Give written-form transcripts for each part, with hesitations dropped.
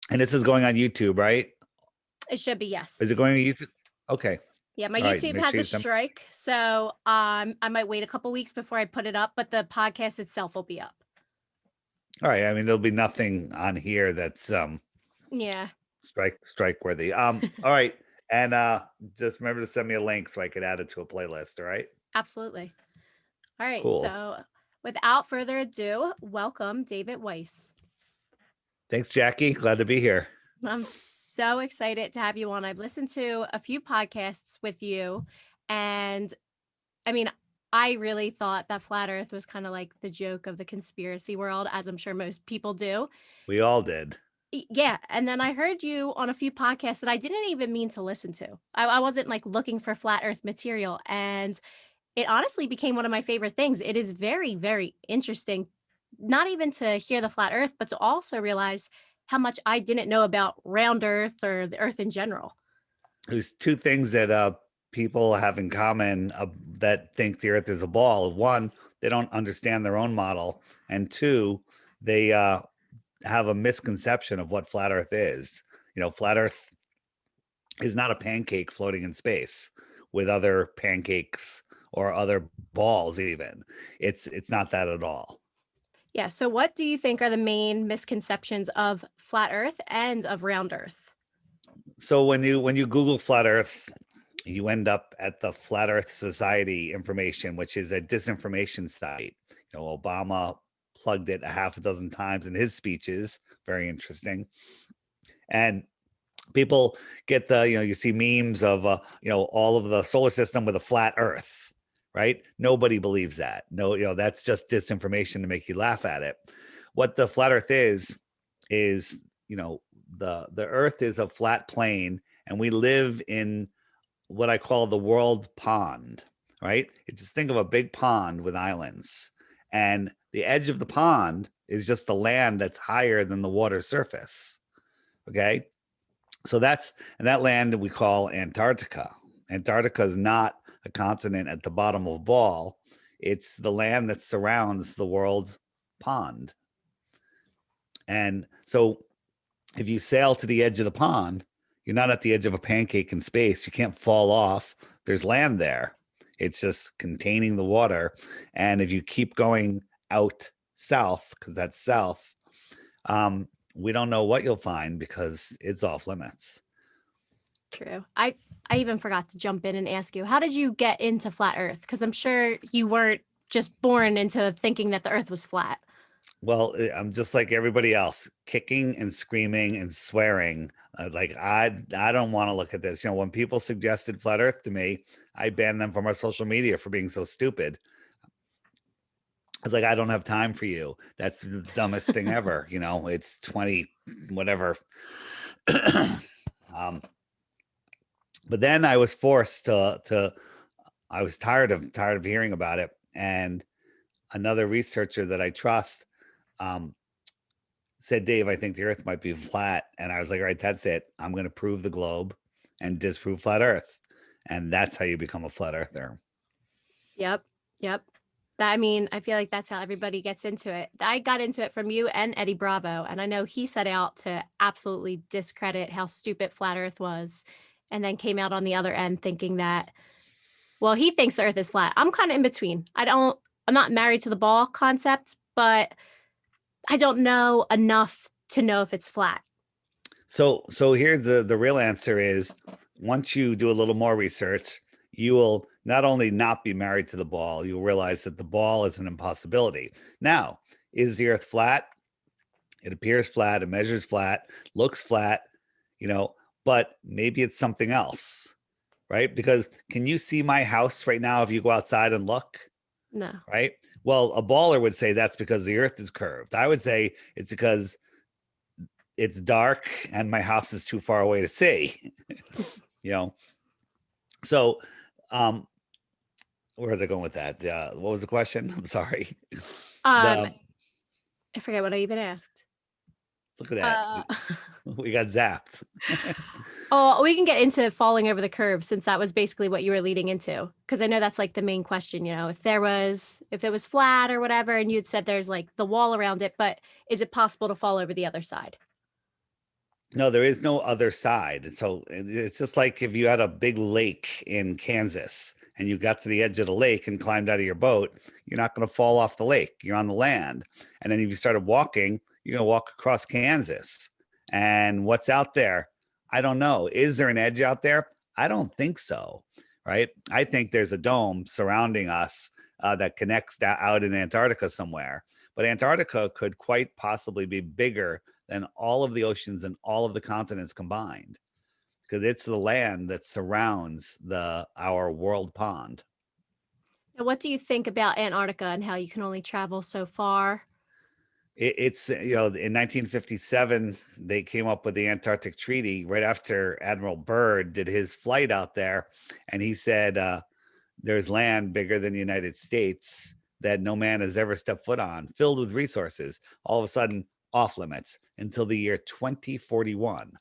And this is going on YouTube, right? It should be, yes. Is it going on YouTube? Okay. Yeah, my All right. YouTube Make has sure a you send. strike, so I might wait a couple weeks before I put it up, but the podcast itself will be up. All right. I mean, there'll be nothing on here that's Yeah, strike worthy. All right. And just remember to send me a link so I could add it to a playlist. All right. absolutely. All right, Cool. so without further ado, welcome David Weiss. Thanks, Jackie. Glad to be here. I'm so excited to have you on. I've listened to a few podcasts with you, and I mean, I really thought that flat Earth was kind of like the joke of the conspiracy world, as I'm sure most people do. We all did. Yeah, and then I heard you on a few podcasts that I didn't even mean to listen to. I wasn't like looking for flat Earth material, and it honestly became one of my favorite things. It is very, very interesting, not even to hear the flat Earth, but to also realize how much I didn't know about round Earth or the Earth in general. There's two things that people have in common that think the Earth is a ball. One, they don't understand their own model, and two, they have a misconception of what flat Earth is. Flat Earth is not a pancake floating in space with other pancakes or other balls. Even it's not that at all. Yeah. So, what do you think are the main misconceptions of flat Earth and of round Earth? So when you Google flat Earth, you end up at the Flat Earth Society information, which is a disinformation site. Obama plugged it a half a dozen times in his speeches. Very interesting. And people get you see memes of all of the solar system with a flat Earth, right? Nobody believes that. No, that's just disinformation to make you laugh at it. What the flat Earth is the Earth is a flat plane, and we live in what I call the world pond, right? Just think of a big pond with islands, and the edge of the pond is just the land that's higher than the water surface. Okay. So that land we call Antarctica. Antarctica is not a continent at the bottom of a ball. It's the land that surrounds the world's pond. And so if you sail to the edge of the pond, you're not at the edge of a pancake in space. You can't fall off. There's land there. It's just containing the water. And if you keep going out south, because that's south, we don't know what you'll find because it's off limits. True. I even forgot to jump in and ask you, how did you get into flat Earth? Because I'm sure you weren't just born into thinking that the Earth was flat. Well, I'm just like everybody else, kicking and screaming and swearing. Like I don't want to look at this. When people suggested flat Earth to me, I banned them from our social media for being so stupid. It's like I don't have time for you. That's the dumbest thing ever. It's 20 whatever. um, but then I was forced to. I was tired of hearing about it, and another researcher that I trust um, said, Dave, I think the Earth might be flat. And I was like, all right, that's it. I'm going to prove the globe and disprove flat Earth. And that's how you become a flat earther. Yep. Yep. I mean, I feel like that's how everybody gets into it. I got into it from you and Eddie Bravo, and I know he set out to absolutely discredit how stupid flat Earth was, and then came out on the other end thinking that, well, he thinks the Earth is flat. I'm kind of in between. I'm not married to the ball concept, but I don't know enough to know if it's flat. So here's the real answer is once you do a little more research, you will not only not be married to the ball, you'll realize that the ball is an impossibility. Now, is the Earth flat? It appears flat, it measures flat, looks flat, but maybe it's something else, right? Because can you see my house right now if you go outside and look? No. Right? Well, a baller would say that's because the earth is curved. I would say it's because it's dark and my house is too far away to see. you know. So, um, where was I going with that? What was the question? I'm sorry. Um, The I forget what I even asked. Look at that. Uh, We got zapped. oh, we can get into falling over the curve since that was basically what you were leading into. Because I know that's like the main question, if it was flat or whatever, and you'd said there's like the wall around it, but is it possible to fall over the other side? No, there is no other side. So it's just like if you had a big lake in Kansas and you got to the edge of the lake and climbed out of your boat, you're not going to fall off the lake. You're on the land. And then if you started walking, you're going to walk across Kansas. And what's out there? I don't know. Is there an edge out there? I don't think so. Right. I think there's a dome surrounding us that connects that out in Antarctica somewhere. But Antarctica could quite possibly be bigger than all of the oceans and all of the continents combined, because it's the land that surrounds the our world pond. Now, what do you think about Antarctica and how you can only travel so far? It's in 1957 they came up with the Antarctic Treaty right after Admiral Byrd did his flight out there, and he said there's land bigger than the United States that no man has ever stepped foot on, filled with resources. All of a sudden, off limits until the year 2041.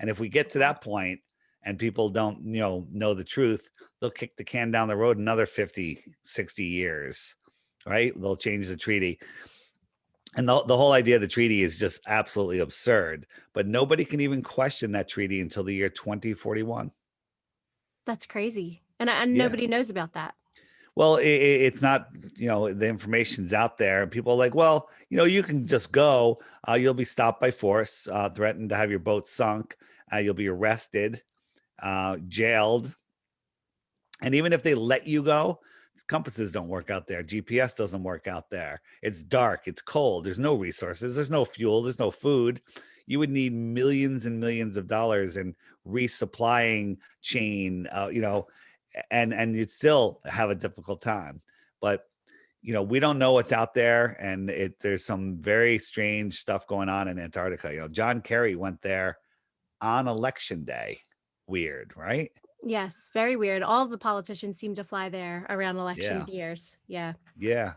And if we get to that point and people don't, know the truth, they'll kick the can down the road another 50, 60 years, right? They'll change the treaty. And the whole idea of the treaty is just absolutely absurd. But nobody can even question that treaty until the year 2041. That's crazy. And Yeah. nobody knows about that. Well, it's not, the information's out there, and people are like, well, you can just go. You'll be stopped by force, threatened to have your boat sunk. You'll be arrested, jailed. And even if they let you go, compasses don't work out there. GPS doesn't work out there. It's dark. It's cold. There's no resources. There's no fuel. There's no food. You would need millions and millions of dollars in resupplying chain, and you'd still have a difficult time. But we don't know what's out there, and there's some very strange stuff going on in Antarctica. John Kerry went there on election day. Weird, right? Yes, very weird. All of the politicians seem to fly there around election Yeah. years. Yeah. Yeah.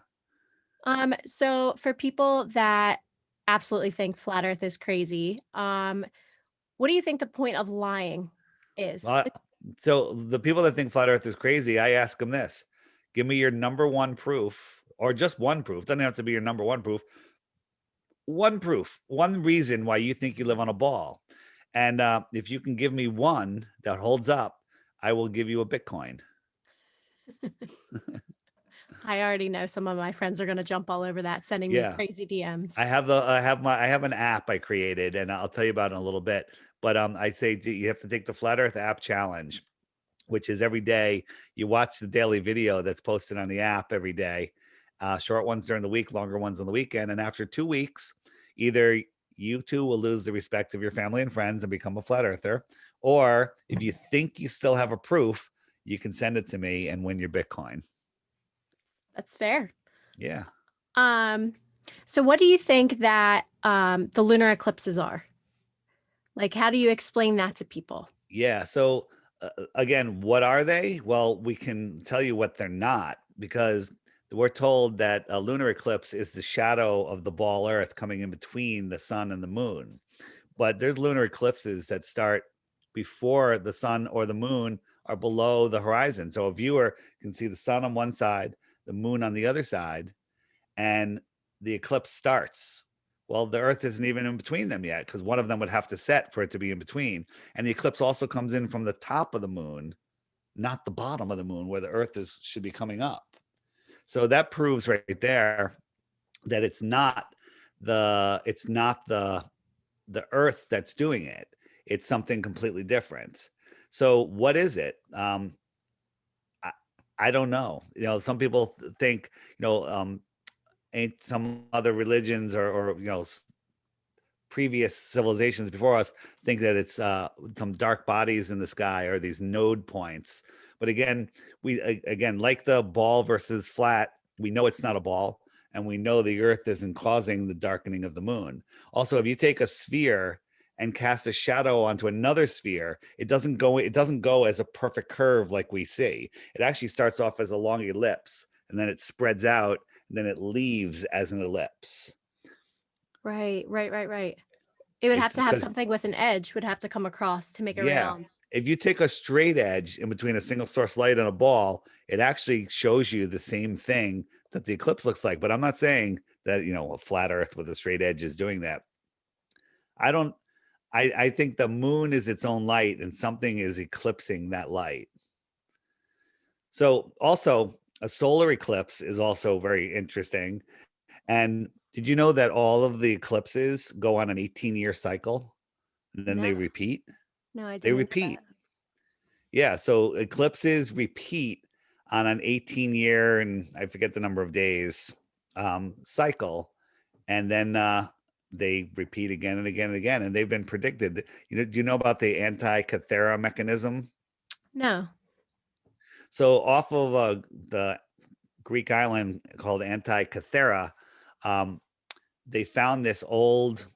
So for people that absolutely think flat Earth is crazy, what do you think the point of lying is? Well, so the people that think flat Earth is crazy, I ask them this: give me your number one proof, or just one proof. Doesn't have to be your number one proof. One proof, one reason why you think you live on a ball. And if you can give me one that holds up, I will give you a Bitcoin. I already know some of my friends are going to jump all over that, sending me Yeah. crazy I DMs. have I have an app I created, and I'll tell you about it in a little bit. But I say you have to take the Flat Earth app challenge, which is every day you watch the daily video that's posted on the app every day. Short ones during the week, longer ones on the weekend. And after 2 weeks, either you two will lose the respect of your family and friends and become a flat earther, or if you think you still have a proof, you can send it to me and win your Bitcoin. That's fair. Yeah. Um, so what do you think that the lunar eclipses are? Like, how do you explain that to people? Yeah. So again, what are they? Well, we can tell you what they're not, because we're told that a lunar eclipse is the shadow of the ball Earth coming in between the sun and the moon. But there's lunar eclipses that start before the sun or the moon are below the horizon. So a viewer can see the sun on one side, the moon on the other side, and the eclipse starts. Well, the Earth isn't even in between them yet, because one of them would have to set for it to be in between. And the eclipse also comes in from the top of the moon, not the bottom of the moon, where the Earth should be coming up. So that proves right there that it's not the Earth that's doing it. It's something completely different. So what is it? I, I don't know. Some people think, ain't some other religions or previous civilizations before us think that it's some dark bodies in the sky or these node points. But again, again, like the ball versus flat, we know it's not a ball, and we know the Earth isn't causing the darkening of the moon. Also, if you take a sphere and cast a shadow onto another sphere, it doesn't go as a perfect curve like we see. It actually starts off as a long ellipse, and then it spreads out, and then it leaves as an ellipse. Right, right, right, right. It would have It's to have because something with an edge would have to come across to make a Yeah. round. If you take a straight edge in between a single source light and a ball, it actually shows you the same thing that the eclipse looks like. But I'm not saying that, a flat earth with a straight edge is doing that. I don't I think the moon is its own light and something is eclipsing that light. So also a solar eclipse is also very interesting. And did you know that all of the eclipses go on an 18-year cycle and then they No, repeat? no, I They didn't know that. repeat. Yeah, so eclipses repeat on an 18-year and I forget the number of days cycle, and then they repeat again and again and again, and they've been predicted. Do you know about the anti-cathera mechanism? No. So off of the Greek island called Antikythera, um, they found this old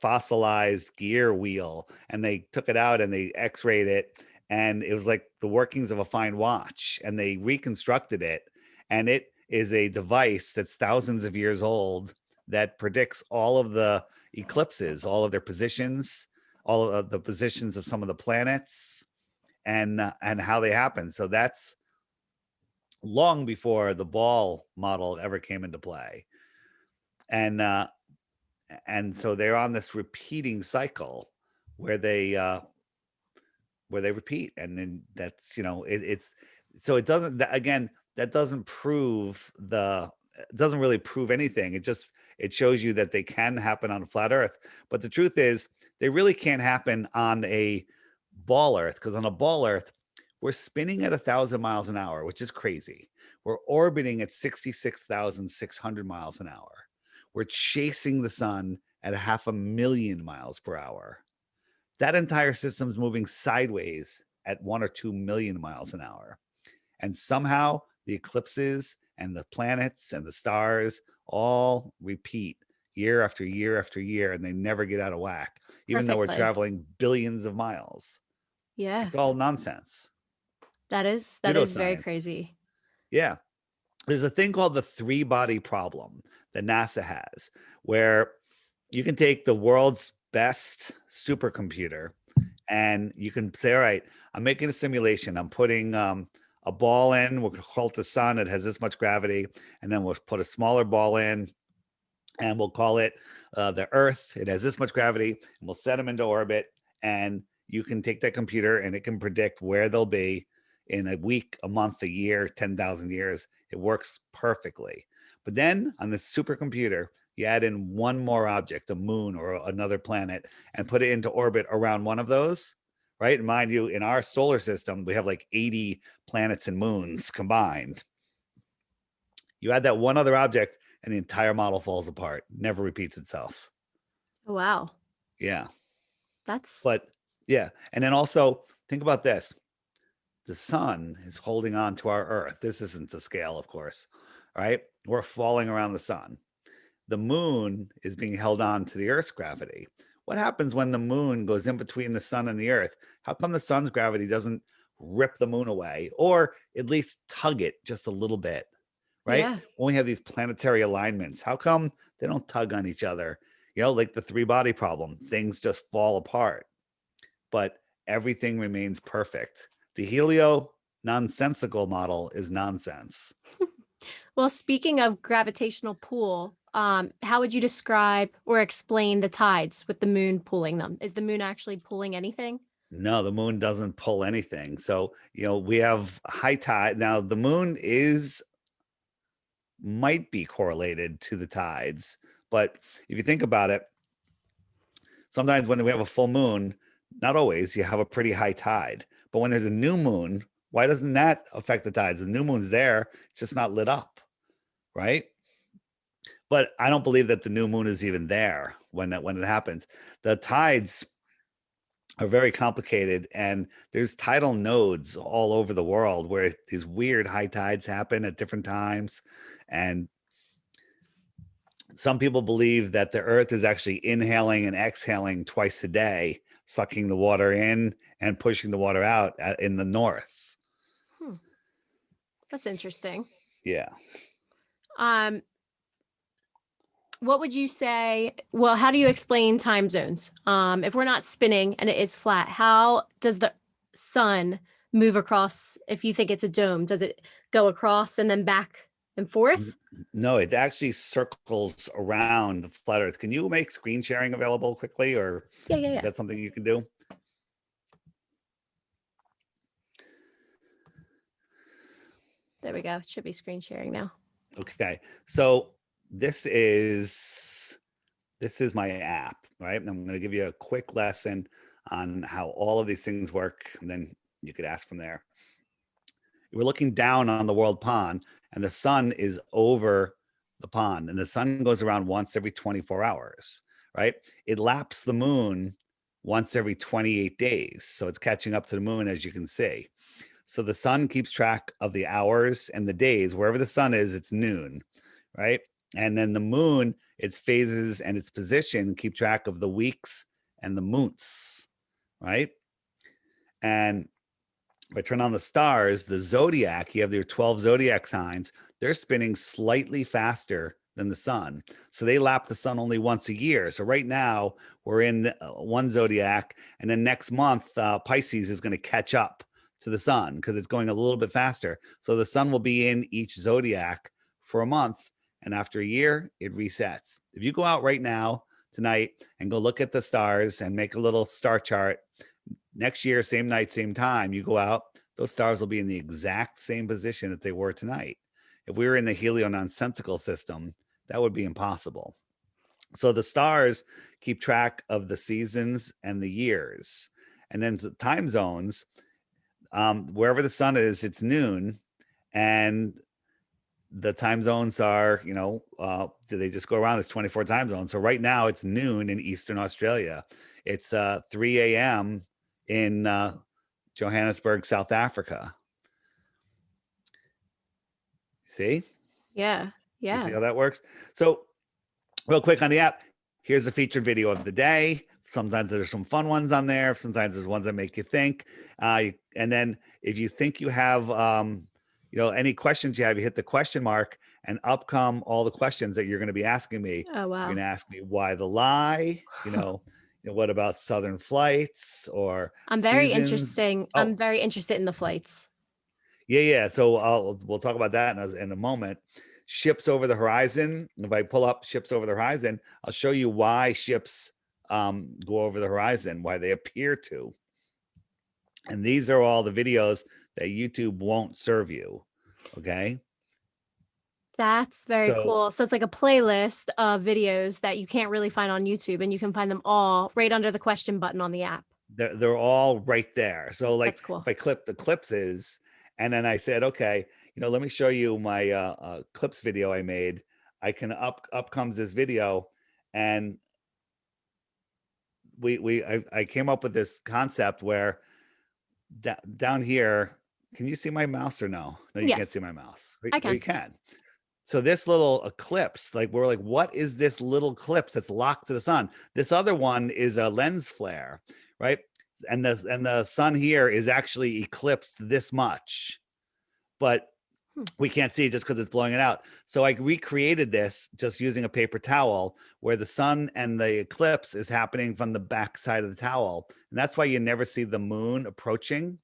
fossilized gear wheel and they took it out and they x-rayed it, and it was like the workings of a fine watch, and they reconstructed it, and it is a device that's thousands of years old that predicts all of the eclipses, all of their positions, all of the positions of some of the planets, and how they happen. So that's long before the ball model ever came into play. And so they're on this repeating cycle where they repeat, and then that's it's so it doesn't again, that doesn't prove the it doesn't really prove anything. It shows you that they can happen on a flat earth, but the truth is they really can't happen on a ball earth, because on a ball earth we're spinning at 1,000 miles an hour, which is crazy. We're orbiting at 66,600 miles an hour. We're chasing the sun at 500,000 miles per hour. That entire system's moving sideways at 1 or 2 million miles an hour. And somehow the eclipses and the planets and the stars all repeat year after year after year, and they never get out of whack, even though we're Perfectly. traveling billions of miles. Yeah. It's all nonsense. That is very Pseudoscience. crazy. Yeah. There's a thing called the three body problem that NASA has, where you can take the world's best supercomputer and you can say, all right, I'm making a simulation. I'm putting a ball in, we'll call it the sun. It has this much gravity. And then we'll put a smaller ball in and we'll call it the Earth. It has this much gravity, and we'll set them into orbit. And you can take that computer and it can predict where they'll be in a week, a month, a year, 10,000 years. It works perfectly. But then on this supercomputer, you add in one more object, a moon or another planet, and put it into orbit around one of those. Right. And mind you, in our solar system, we have like 80 planets and moons combined. You add that one other object, and the entire model falls apart, never repeats itself. Wow. Yeah. That's But yeah. And then also think about this. The sun is holding on to our earth. This isn't to scale, of course. Right? We're falling around the sun. The moon is being held on to the earth's gravity. What happens when the moon goes in between the sun and the earth? How come the sun's gravity doesn't rip the moon away, or at least tug it just a little bit? Right? yeah. When we have these planetary alignments, how come they don't tug on each other? Like the three body problem, things just fall apart, but everything remains perfect. The helio nonsensical model is nonsense. Well, speaking of gravitational pull, how would you describe or explain the tides with the moon pulling them? Is the moon actually pulling anything? No, the moon doesn't pull anything. So, we have high tide. Now, the moon might be correlated to the tides, but if you think about it, sometimes when we have a full moon, not always, you have a pretty high tide. But when there's a new moon, why doesn't that affect the tides? The new moon's there, it's just not lit up, right? But I don't believe that the new moon is even there when it happens. The tides are very complicated, and there's tidal nodes all over the world where these weird high tides happen at different times. And some people believe that the earth is actually inhaling and exhaling twice a day, sucking the water in and pushing the water out in the north. Hmm, that's interesting. Yeah. Um, what would you say? Well, how do you explain time zones? If we're not spinning and it is flat, how does the sun move across? If you think it's a dome, does it go across and then back And fourth? No, it actually circles around the flat Earth. Can you make screen sharing available quickly, or Yeah, yeah, is yeah. that something you can do? There we go. It should be screen sharing now. Okay, so this is my app, right? And I'm going to give you a quick lesson on how all of these things work, and then you could ask from there. We're looking down on the world pond, and the sun is over the pond, and the sun goes around once every 24 hours, right? It laps the moon once every 28 days. So it's catching up to the moon, as you can see. So the sun keeps track of the hours and the days. Wherever the sun is, it's noon, right? And then the moon, its phases and its position keep track of the weeks and the months, right? And if I turn on the stars, the zodiac, you have your 12 zodiac signs, they're spinning slightly faster than the sun. So they lap the sun only once a year. So right now we're in one zodiac, and then next month, Pisces is going to catch up to the sun because it's going a little bit faster. So the sun will be in each zodiac for a month. And after a year, it resets. If you go out right now, tonight, and go look at the stars and make a little star chart, next year, same night, same time, you go out, those stars will be in the exact same position that they were tonight. If we were in the heliononsensical system, that would be impossible. So the stars keep track of the seasons and the years. And then the time zones, wherever the sun is, it's noon. And the time zones are, they just go around. There's 24 time zones. So right now it's noon in Eastern Australia. It's 3 a.m. in Johannesburg, South Africa. See? Yeah. You see Yeah. how that works? So real quick on the app, here's a featured video of the day. Sometimes there's some fun ones on there. Sometimes there's ones that make you think. And then if you think you have, any questions you have, you hit the question mark, and up come all the questions that you're going to be asking me. Oh, You're wow. going to ask me why the lie, what about Southern flights or I'm very seasons? interesting. Oh, I'm very interested in the flights. yeah. So we'll talk about that in a moment. Ships over the horizon. If I pull up ships over the horizon, I'll show you why ships go over the horizon, why they appear to. And these are all the videos that YouTube won't serve you. Okay. That's very So cool. So it's like a playlist of videos that you can't really find on YouTube, and you can find them all right under the question button on the app. they're all right there. So like That's cool. if I clip the clips, and then I said, okay, let me show you my clips video I made. I can up comes this video, and I came up with this concept where down here, can you see my mouse or no? No, you can't see Yes, my mouse. I Oh, can. you can. So this little eclipse, like we're like, what is this little eclipse that's locked to the sun? This other one is a lens flare, right? And the sun here is actually eclipsed this much, but Hmm. we can't see it just because it's blowing it out. So I recreated this just using a paper towel where the sun and the eclipse is happening from the back side of the towel. And that's why you never see the moon approaching,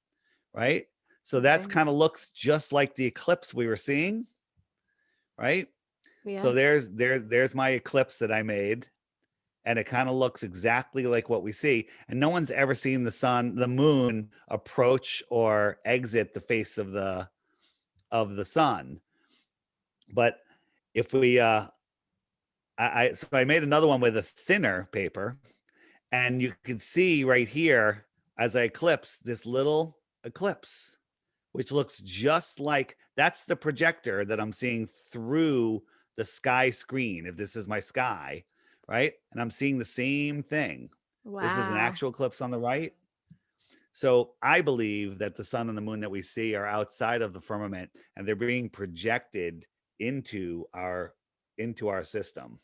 right? So that Okay. kind of looks just like the eclipse we were seeing, right? Yeah. So there's my eclipse that I made, and it kind of looks exactly like what we see. And no one's ever seen the moon approach or exit the face of the sun. But if we so I made another one with a thinner paper, and you can see right here as I eclipse this little eclipse, which looks just like that's the projector that I'm seeing through the sky screen. If this is my sky, right? And I'm seeing the same thing. This is an Wow. actual eclipse on the right. So I believe that the sun and the moon that we see are outside of the firmament, and they're being projected into our system.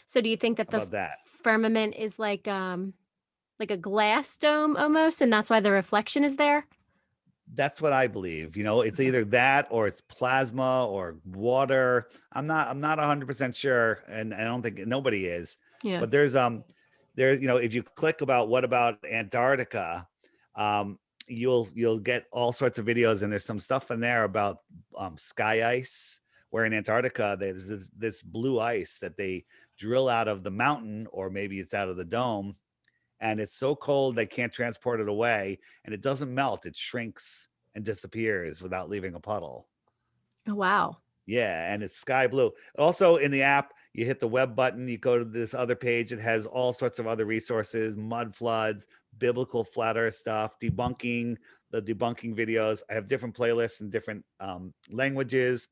So do you think that How the about that? firmament is like a glass dome almost, and that's why the reflection is there? That's what I believe. It's Okay. either that or it's plasma or water. I'm not 100% sure, and I don't think nobody is. Yeah. But there's if you click about what about Antarctica, um you'll get all sorts of videos, and there's some stuff in there about sky ice, where in Antarctica there's this blue ice that they drill out of the mountain, or maybe it's out of the dome, and it's so cold they can't transport it away, and it doesn't melt, it shrinks and disappears without leaving a puddle. Oh, wow. Yeah, and it's sky blue. Also in the app, you hit the web button, you go to this other page, it has all sorts of other resources, mud floods, biblical flat earth stuff, the debunking videos. I have different playlists in different languages.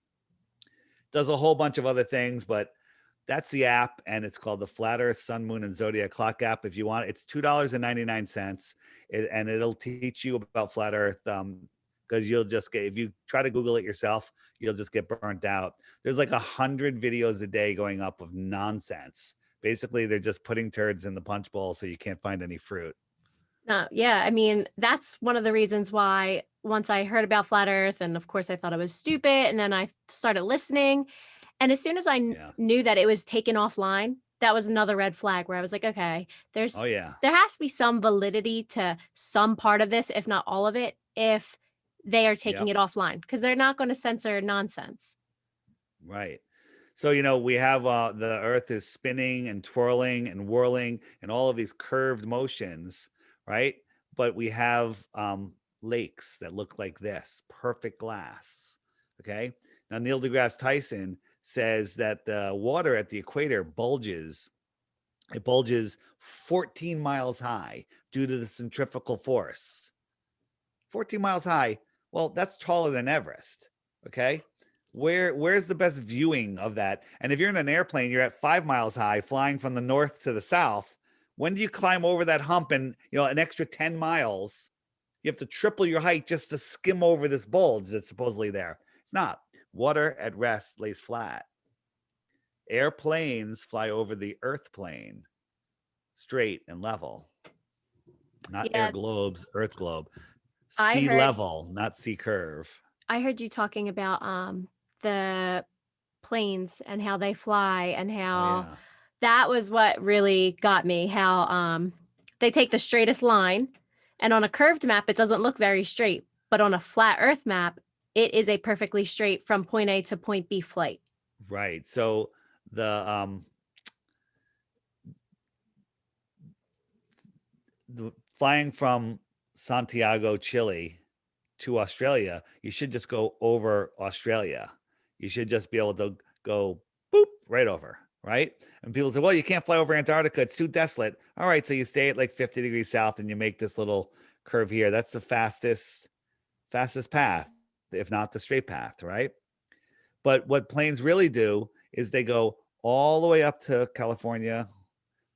Does a whole bunch of other things, but that's the app, and it's called the Flat Earth, Sun, Moon, and Zodiac Clock app. If you want, it's $2.99, and it'll teach you about flat Earth. Because you'll just get, if you try to Google it yourself, you'll just get burnt out. There's like 100 videos a day going up of nonsense. Basically, they're just putting turds in the punch bowl so you can't find any fruit. No, yeah, I mean, that's one of the reasons why once I heard about flat Earth, and of course I thought it was stupid, and then I started listening, and as soon as I Yeah. knew that it was taken offline, that was another red flag where I was like, okay, Oh yeah. there has to be some validity to some part of this, if not all of it, if they are taking Yep. it offline, because they're not going to censor nonsense. Right. So, we have the earth is spinning and twirling and whirling and all of these curved motions, right? But we have lakes that look like this, perfect glass. Okay. Now, Neil deGrasse Tyson says that the water at the equator bulges. It bulges 14 miles high due to the centrifugal force. 14 miles high. Well, that's taller than Everest. Okay. Where's the best viewing of that? And if you're in an airplane, you're at 5 miles high, flying from the north to the south. When do you climb over that hump and an extra 10 miles? You have to triple your height just to skim over this bulge that's supposedly there. It's not. Water at rest lays flat. Airplanes fly over the earth plane, straight and level. Not air Yeah, globes, earth globe. I Sea heard level, not sea curve. I heard you talking about the planes and how they fly and Oh how yeah. that was what really got me, how they take the straightest line, and on a curved map it doesn't look very straight, but on a flat earth map it is a perfectly straight from point A to point B flight. Right. So the flying from Santiago, Chile to Australia, you should just go over Australia. You should just be able to go boop right over, right? And people say, well, you can't fly over Antarctica. It's too desolate. All right. So you stay at like 50 degrees south and you make this little curve here. That's the fastest path, if not the straight path, right? But what planes really do is they go all the way up to California,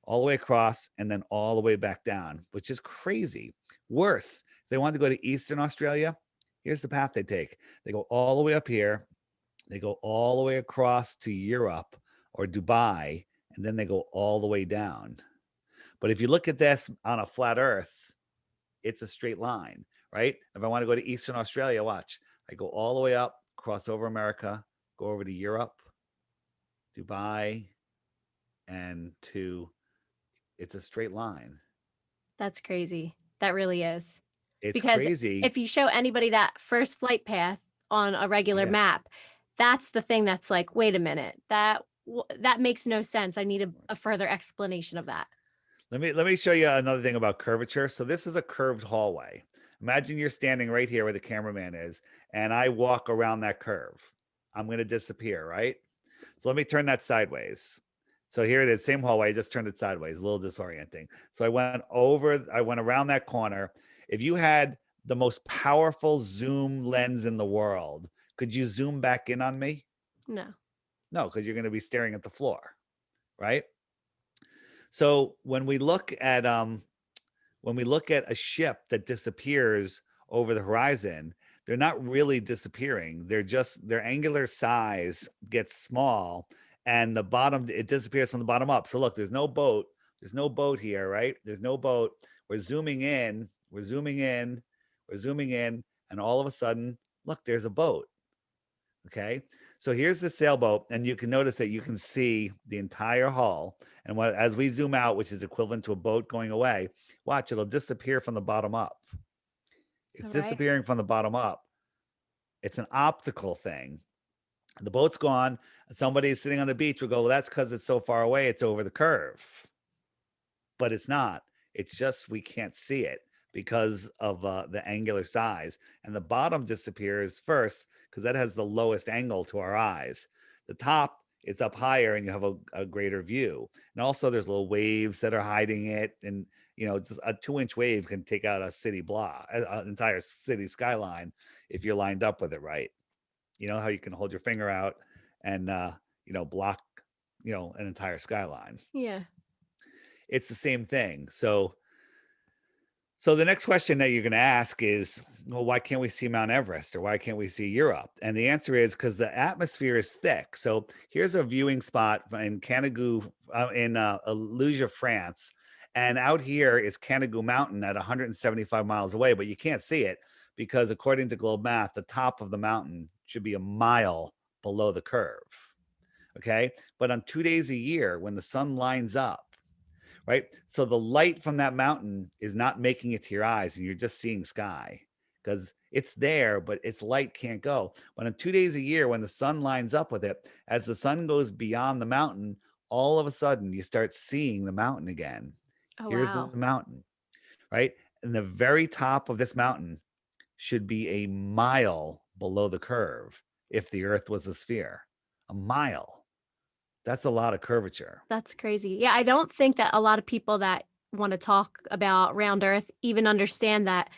all the way across, and then all the way back down, which is crazy. Worse, if they want to go to Eastern Australia, here's the path they take. They go all the way up here, they go all the way across to Europe or Dubai, and then they go all the way down. But if you look at this on a flat earth, it's a straight line, right? If I want to go to Eastern Australia, watch. I go all the way up, cross over America, go over to Europe, Dubai, and to it's a straight line. That's crazy. That really is. It's Because crazy. if you show anybody that first flight path on a regular Yeah. map, that's the thing that's like, wait a minute, that makes no sense. I need a further explanation of that. Let me show you another thing about curvature. So this is a curved hallway. Imagine you're standing right here where the cameraman is, and I walk around that curve. I'm going to disappear, right? So let me turn that sideways. So here it is, same hallway, I just turned it sideways, a little disorienting. So I went around that corner. If you had the most powerful zoom lens in the world, could you zoom back in on me? No. No, because you're going to be staring at the floor, right? So when we look at a ship that disappears over the horizon, they're not really disappearing. Their angular size gets small, and the bottom it disappears from the bottom up. So look, there's no boat. There's no boat here, right? There's no boat. We're zooming in. We're zooming in. We're zooming in, and all of a sudden, look, there's a boat. Okay. So here's the sailboat, and you can notice that you can see the entire hull. And as we zoom out, which is equivalent to a boat going away, watch, it'll disappear from the bottom up. It's All right. disappearing from the bottom up. It's an optical thing. The boat's gone. Somebody sitting on the beach will go, well, that's because it's so far away. It's over the curve. But it's not. It's just we can't see it because of the angular size. And the bottom disappears first because that has the lowest angle to our eyes. The top is up higher and you have a greater view. And also there's little waves that are hiding it. And, just a 2-inch wave can take out a city block, an entire city skyline if you're lined up with it right. You know how you can hold your finger out and, block, an entire skyline. Yeah. It's the same thing. So the next question that you're going to ask is, well, why can't we see Mount Everest or why can't we see Europe? And the answer is because the atmosphere is thick. So here's a viewing spot in Canigou, in Aluja, France. And out here is Canigou Mountain at 175 miles away, but you can't see it because according to Globe Math, the top of the mountain should be a mile below the curve. Okay. But on 2 days a year, when the sun lines up, right? So the light from that mountain is not making it to your eyes and you're just seeing sky because it's there, but its light can't go. But on 2 days a year, when the sun lines up with it, as the sun goes beyond the mountain, all of a sudden you start seeing the mountain again. Oh, Here's the wow. mountain, right? And the very top of this mountain should be a mile below the curve if the earth was a sphere. A mile. That's a lot of curvature. That's crazy. Yeah, I don't think that a lot of people that want to talk about round earth even understand that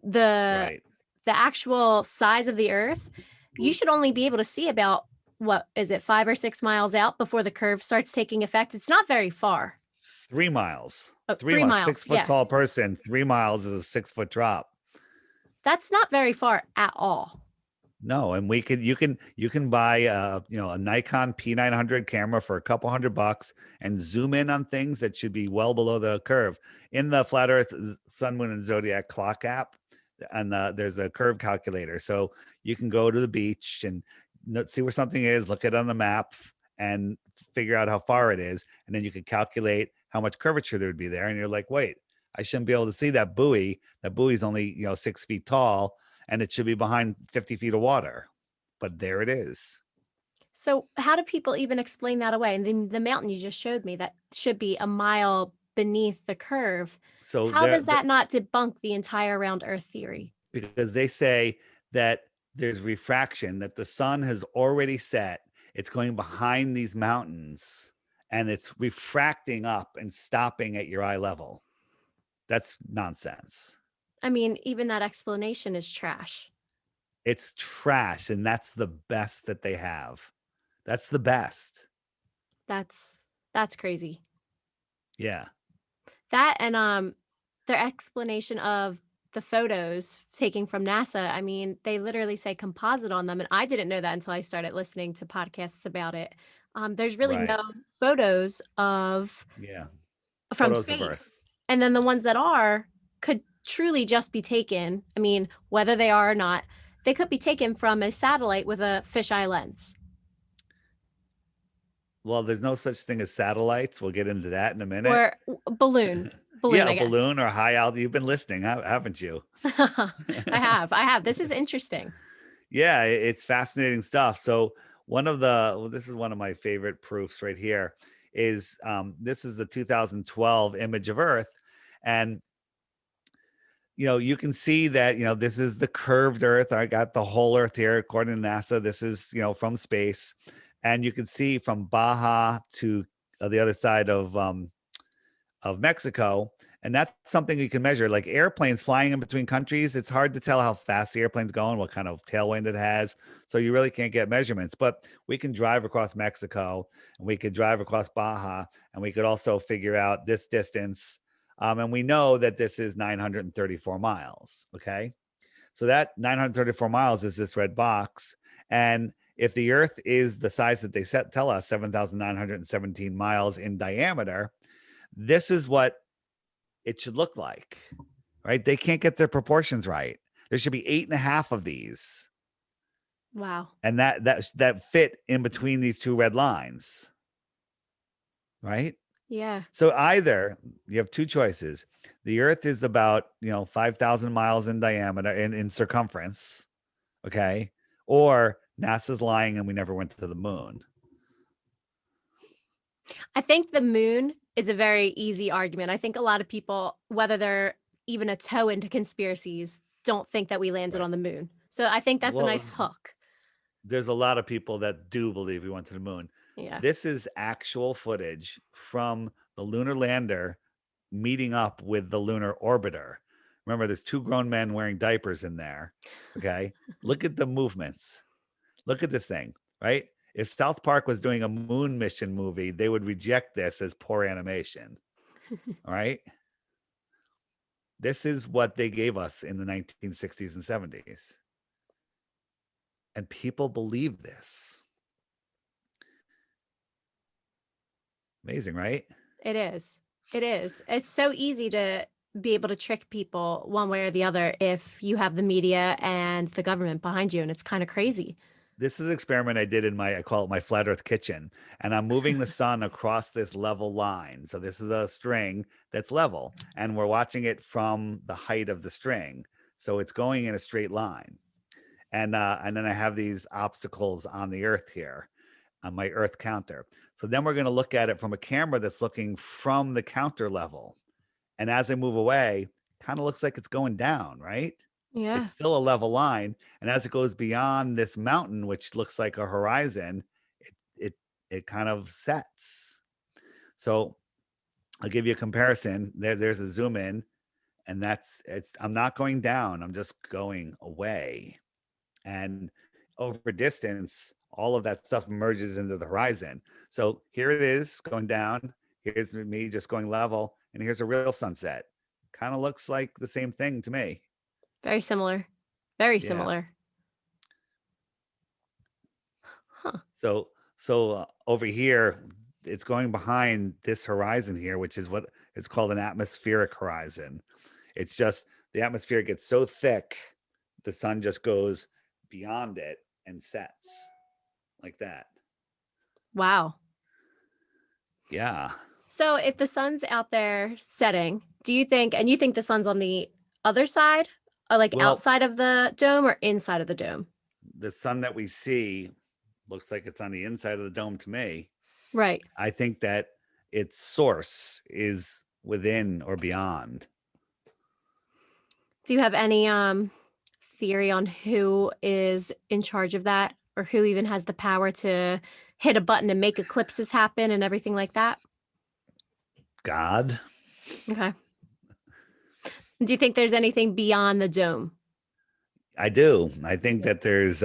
the Right. the actual size of the earth, you should only be able to see about, what is it, 5 or 6 miles out before the curve starts taking effect. It's not very far. 3 miles. Oh, 3 3 miles. miles. 6 foot Yeah. tall person. 3 miles is a 6 foot drop. That's not very far at all. No, and you can buy a Nikon P900 camera for a couple $100 and zoom in on things that should be well below the curve. In the Flat Earth Sun, Moon, and Zodiac clock app, and there's a curve calculator, so you can go to the beach and see where something is, look it on the map, and figure out how far it is, and then you can calculate how much curvature there would be there, and you're like, wait, I shouldn't be able to see that buoy. That buoy's only 6 feet tall and it should be behind 50 feet of water. But there it is. So, how do people even explain that away? And the mountain you just showed me that should be a mile beneath the curve. So How there, does that not debunk the entire round earth theory? because they say that there's refraction, that the sun has already set, it's going behind these mountains, and it's refracting up and stopping at your eye level. That's nonsense. I mean, even that explanation is trash. It's trash, and that's the best that they have. That's the best. That's crazy. Yeah. That and their explanation of the photos taking from NASA, I mean, they literally say composite on them, and I didn't know that until I started listening to podcasts about it. There's really Right. no photos of Yeah. from Photos of space. Earth. And then the ones that are could truly just be taken. I mean, whether they are or not, they could be taken from a satellite with a fisheye lens. Well, there's no such thing as satellites. We'll get into that in a minute. Or balloon. Yeah, Balloon, a I guess. balloon or high altitude. You've been listening, haven't you? I have. This is interesting. Yeah, it's fascinating stuff. So this is one of my favorite proofs right here. Is this is the 2012 image of Earth, and you can see that this is the curved Earth. I got the whole Earth here, according to NASA. This is from space, and you can see from Baja to the other side of Mexico. And that's something you can measure. Like airplanes flying in between countries, it's hard to tell how fast the airplane's going, what kind of tailwind it has. So you really can't get measurements. But we can drive across Mexico and we could drive across Baja and we could also figure out this distance. And we know that this is 934 miles. Okay. So that 934 miles is this red box. And if the Earth is the size that they tell us, 7,917 miles in diameter, this is what it should look like, right? They can't get their proportions right. There should be 8.5 of these. Wow. And that fit in between these two red lines, right? Yeah. So either you have two choices. The Earth is about 5,000 miles in diameter in circumference, okay? Or NASA's lying and we never went to the moon. I think the moon is a very easy argument. I think a lot of people, whether they're even a toe into conspiracies, don't think that we landed Right. on the moon. So I think that's a Well, nice hook. there's a lot of people that do believe we went to the moon. Yeah. This is actual footage from the lunar lander meeting up with the lunar orbiter. Remember, there's two grown men wearing diapers in there. Okay. Look at the movements. Look at this thing, right? If South Park was doing a moon mission movie, they would reject this as poor animation. All right. This is what they gave us in the 1960s and 70s. And people believe this. Amazing, right? It is. It is. It's so easy to be able to trick people one way or the other if you have the media and the government behind you, and it's kind of crazy. This is an experiment I did in I call it my flat earth kitchen. And I'm moving the sun across this level line. So this is a string that's level. And we're watching it from the height of the string. So it's going in a straight line. And then I have these obstacles on the earth here on my earth counter. So then we're going to look at it from a camera that's looking from the counter level. And as I move away, kind of looks like it's going down, right? Yeah. It's still a level line. And as it goes beyond this mountain, which looks like a horizon, it it kind of sets. So I'll give you a comparison. There's a zoom in, and I'm not going down, I'm just going away. And over distance, all of that stuff merges into the horizon. So here it is going down. Here's me just going level, and here's a real sunset. Kind of looks like the same thing to me. Very similar. Very Yeah. similar. Huh. So over here, it's going behind this horizon here, which is what it's called an atmospheric horizon. It's just the atmosphere gets so thick, the sun just goes beyond it and sets like that. Wow. Yeah. So if the sun's out there setting, do you think, and you think the sun's on the other side, or like Well, outside of the dome or inside of the dome? the sun that we see looks like it's on the inside of the dome to me. Right. I think that its source is within or beyond. Do you have any theory on who is in charge of that or who even has the power to hit a button and make eclipses happen and everything like that? God. Okay. Do you think there's anything beyond the dome? I do. I think that there's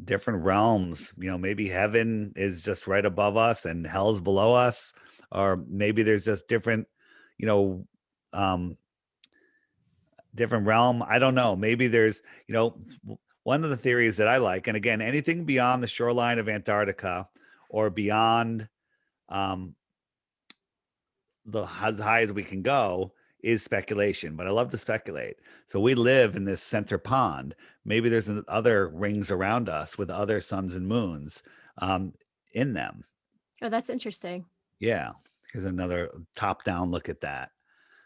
different realms. Maybe heaven is just right above us and hell's below us, or maybe there's just different, you know, um, different realm. I don't know. Maybe there's, one of the theories that I like, and again, anything beyond the shoreline of Antarctica or beyond as high as we can go is speculation, but I love to speculate. So we live in this center pond. Maybe there's other rings around us with other suns and moons in them. Oh, that's interesting. Yeah. Here's another top down look at that.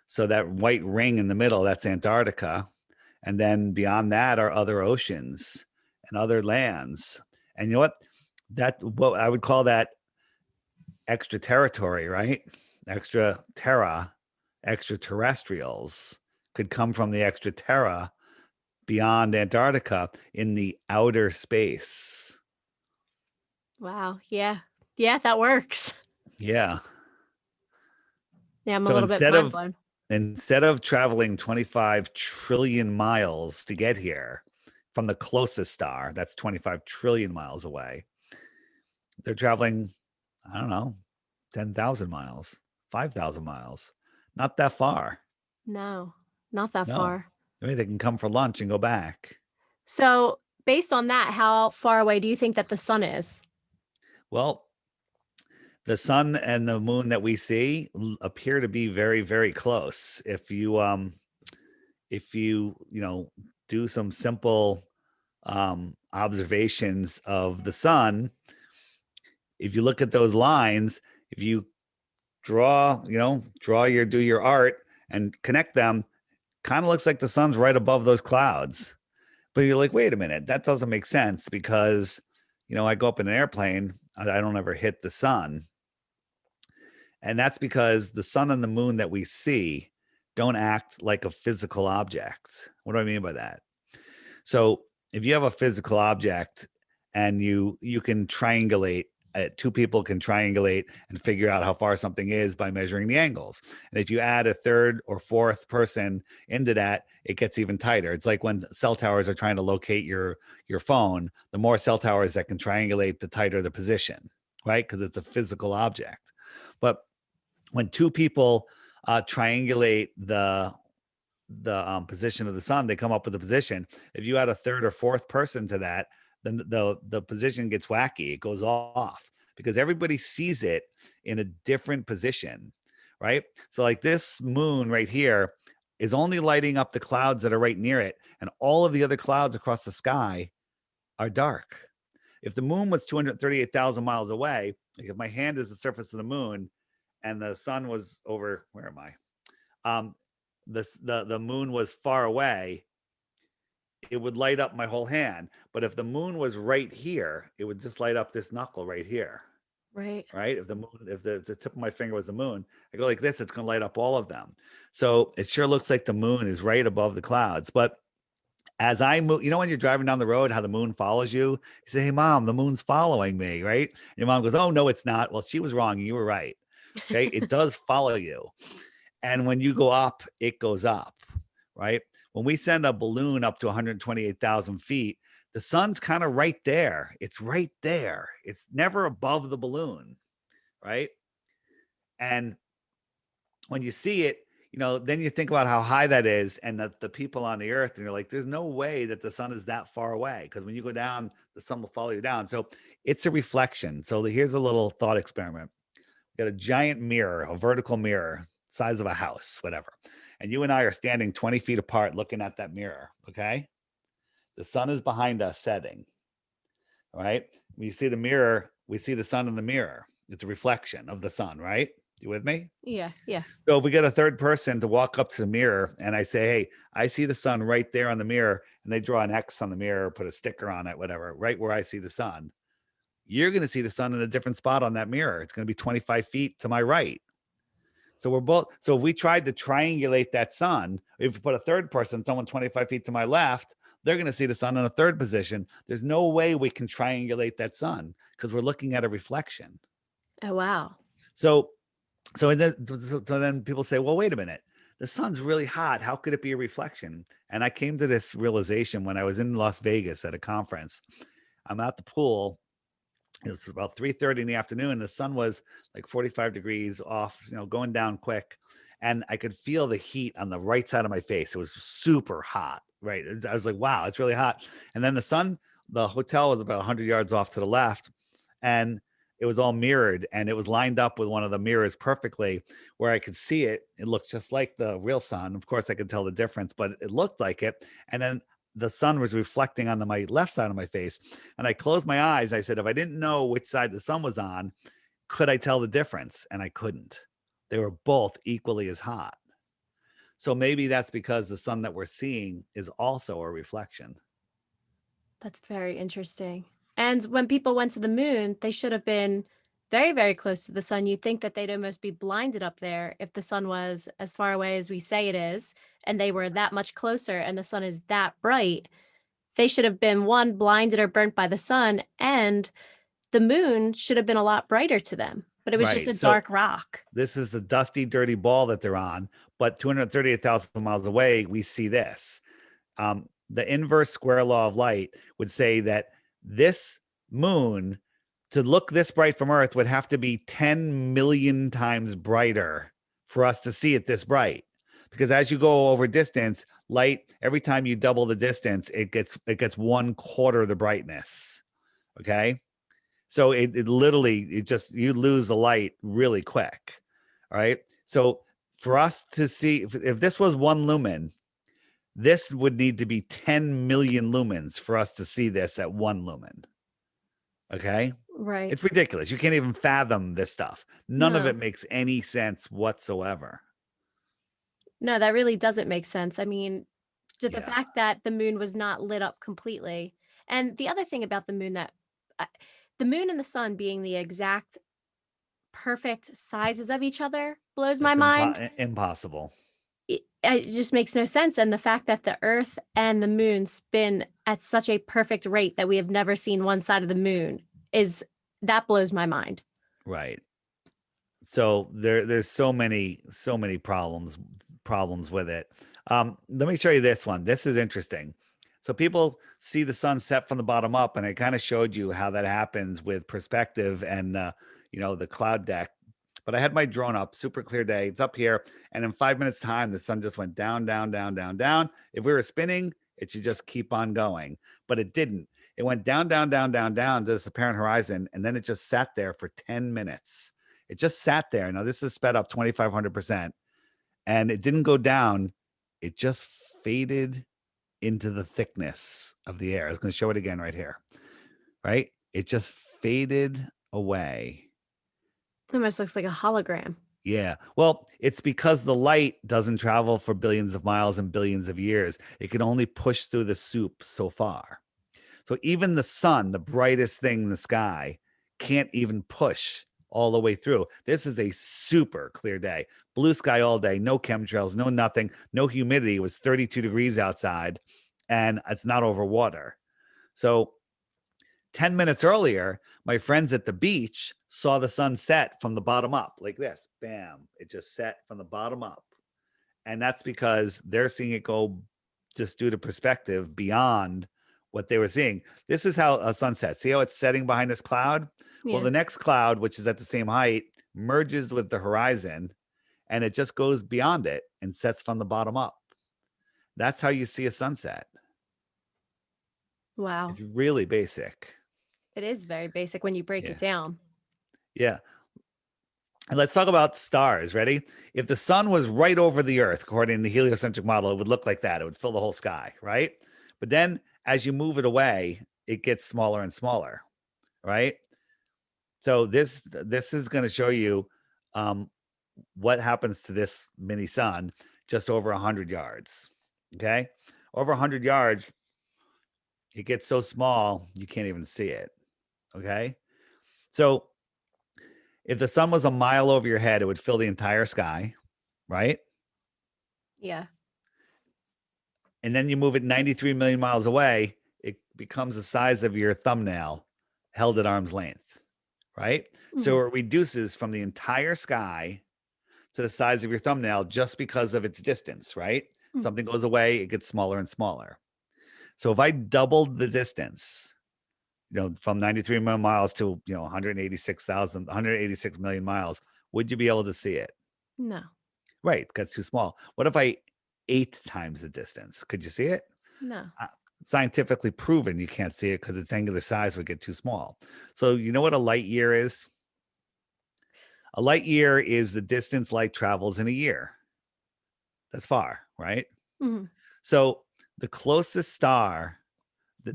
So that white ring in the middle, that's Antarctica. And then beyond that are other oceans and other lands. And you know what? What I would call that extra territory, right? Extra terra, extraterrestrials could come from the extra terra beyond Antarctica in the outer space. Wow. Yeah. Yeah, that works. Yeah. Yeah, I'm a So little bit mind blown. instead of traveling 25 trillion miles to get here from the closest star, that's 25 trillion miles away, they're traveling, I don't know, 10,000 miles, 5,000 miles. Not that far. No, not that No. far. I mean, they can come for lunch and go back. So, based on that, how far away do you think that the sun is? Well, the sun and the moon that we see appear to be very, very close. If you do some simple observations of the sun, if you look at those lines, if you do your art and connect them, kind of looks like the sun's right above those clouds. But you're like, wait a minute, that doesn't make sense because, I go up in an airplane, I don't ever hit the sun. And that's because the sun and the moon that we see don't act like a physical object. What do I mean by that? So if you have a physical object and you can triangulate, two people can triangulate and figure out how far something is by measuring the angles. And if you add a third or fourth person into that, it gets even tighter. It's like when cell towers are trying to locate your phone, the more cell towers that can triangulate, the tighter the position, right? Because it's a physical object. But when two people triangulate the position of the sun, they come up with a position. If you add a third or fourth person to that, then the position gets wacky. It goes off because everybody sees it in a different position, right? So like this moon right here is only lighting up the clouds that are right near it, and all of the other clouds across the sky are dark. If the moon was 238,000 miles away, like if my hand is the surface of the moon and the sun was over, where am I? The moon was far away, it would light up my whole hand. But if the moon was right here, it would just light up this knuckle right here. Right. Right? If the moon, if the tip of my finger was the moon, I go like this, it's going to light up all of them. So it sure looks like the moon is right above the clouds. But as I move, when you're driving down the road, how the moon follows you, you say, "Hey, mom, the moon's following me," right? Your mom goes, "Oh, no, it's not." Well, she was wrong. You were right. Okay. It does follow you. And when you go up, it goes up, right? When we send a balloon up to 128,000 feet, the sun's kind of right there. It's right there. It's never above the balloon, right? And when you see it, then you think about how high that is and that the people on the earth, and you're like, there's no way that the sun is that far away because when you go down, the sun will follow you down. So it's a reflection. So here's a little thought experiment. You got a giant mirror, a vertical mirror, size of a house, whatever. And you and I are standing 20 feet apart looking at that mirror. Okay. The sun is behind us setting. All right. When you see the mirror, we see the sun in the mirror. It's a reflection of the sun, right? You with me? Yeah. Yeah. So if we get a third person to walk up to the mirror and I say, "Hey, I see the sun right there on the mirror," and they draw an X on the mirror, put a sticker on it, whatever, right where I see the sun, you're going to see the sun in a different spot on that mirror. It's going to be 25 feet to my right. So if we tried to triangulate that sun, if we put a third person, someone 25 feet to my left, they're going to see the sun in a third position. There's no way we can triangulate that sun because we're looking at a reflection. Oh, wow. So, then people say, well, wait a minute. The sun's really hot. How could it be a reflection? And I came to this realization when I was in Las Vegas at a conference. I'm at the pool. It was about 3:30 in the afternoon. The sun was like 45 degrees off, going down quick. And I could feel the heat on the right side of my face. It was super hot, right? I was like, wow, it's really hot. And then the hotel was about 100 yards off to the left. And it was all mirrored and it was lined up with one of the mirrors perfectly where I could see it. It looked just like the real sun. Of course, I could tell the difference, but it looked like it. And then the sun was reflecting on my left side of my face. And I closed my eyes. I said, if I didn't know which side the sun was on, could I tell the difference? And I couldn't. They were both equally as hot. So maybe that's because the sun that we're seeing is also a reflection. That's very interesting. And when people went to the moon, they should have been very, very close to the sun. You'd think that they'd almost be blinded up there if the sun was as far away as we say it is, and they were that much closer and the sun is that bright. They should have been one, blinded or burnt by the sun, and the moon should have been a lot brighter to them. But it was just Right. a So dark rock. this is the dusty, dirty ball that they're on, but 238,000 miles away, we see this. The inverse square law of light would say that this moon to look this bright from Earth would have to be 10 million times brighter for us to see it this bright. Because as you go over distance, light, every time you double the distance, it gets 1/4 the brightness. Okay. So it literally, you lose the light really quick. All right. So for us to see, if this was 1 lumen, this would need to be 10 million lumens for us to see this at 1 lumen. Okay. Right. It's ridiculous. You can't even fathom this stuff. None of No. it makes any sense whatsoever. No, that really doesn't make sense. I mean, Just the Yeah. fact that the moon was not lit up completely. And the other thing about the moon that uh, the moon and the sun being the exact perfect sizes of each other blows my It's mind. impossible. It just makes no sense, and the fact that the Earth and the moon spin at such a perfect rate that we have never seen one side of the moon is that blows my mind. Right. So there's so many problems with it. Let me show you this one. This is interesting. So people see the sun set from the bottom up, and I kind of showed you how that happens with perspective and the cloud deck. But I had my drone up, super clear day. It's up here, and in 5 minutes time, the sun just went down, down, down, down, down. If we were spinning, it should just keep on going, but it didn't. It went down, down, down, down, down to this apparent horizon, and then it just sat there for 10 minutes. It just sat there. Now this is sped up 2,500%, and it didn't go down. It just faded into the thickness of the air. I was going to show it again right here. Right? It just faded away. It almost looks like a hologram. Yeah. Well, it's because the light doesn't travel for billions of miles and billions of years. It can only push through the soup so far. So even the sun, the brightest thing in the sky, can't even push all the way through. This is a super clear day. Blue sky all day, no chemtrails, no nothing, no humidity. It was 32 degrees outside, and it's not over water. So 10 minutes earlier, my friends at the beach saw the sun set from the bottom up like this. Bam. It just set from the bottom up. And that's because they're seeing it go just due to perspective beyond what they were seeing. This is how a sunset. See how it's setting behind this cloud? Well, Yeah. the next cloud, which is at the same height, merges with the horizon and it just goes beyond it and sets from the bottom up. That's how you see a sunset. Wow. It's really basic. It is very basic when you break it Yeah. down. Yeah. And let's talk about stars. Ready? If the sun was right over the earth, according to the heliocentric model, it would look like that. It would fill the whole sky, right? But then as you move it away, it gets smaller and smaller, right? So this is going to show you um, what happens to this mini sun just over 100 yards. Okay? Over 100 yards, it gets so small, you can't even see it. Okay? So if the sun was a mile over your head, it would fill the entire sky, right? Yeah. And then you move it 93 million miles away, it becomes the size of your thumbnail held at arm's length, right? So Mhm. it reduces from the entire sky to the size of your thumbnail just because of its distance, right? Mm. Something goes away, it gets smaller and smaller. So if I doubled the distance, from 93 million miles to, 186 million miles, would you be able to see it? No. Right, it gets too small. What if I 8 times the distance? Could you see it? No. Uh, Scientifically proven you can't see it because its angular size would get too small. So you know what a light year is? A light year is the distance light travels in a year. That's far, right? Mhm. So the closest star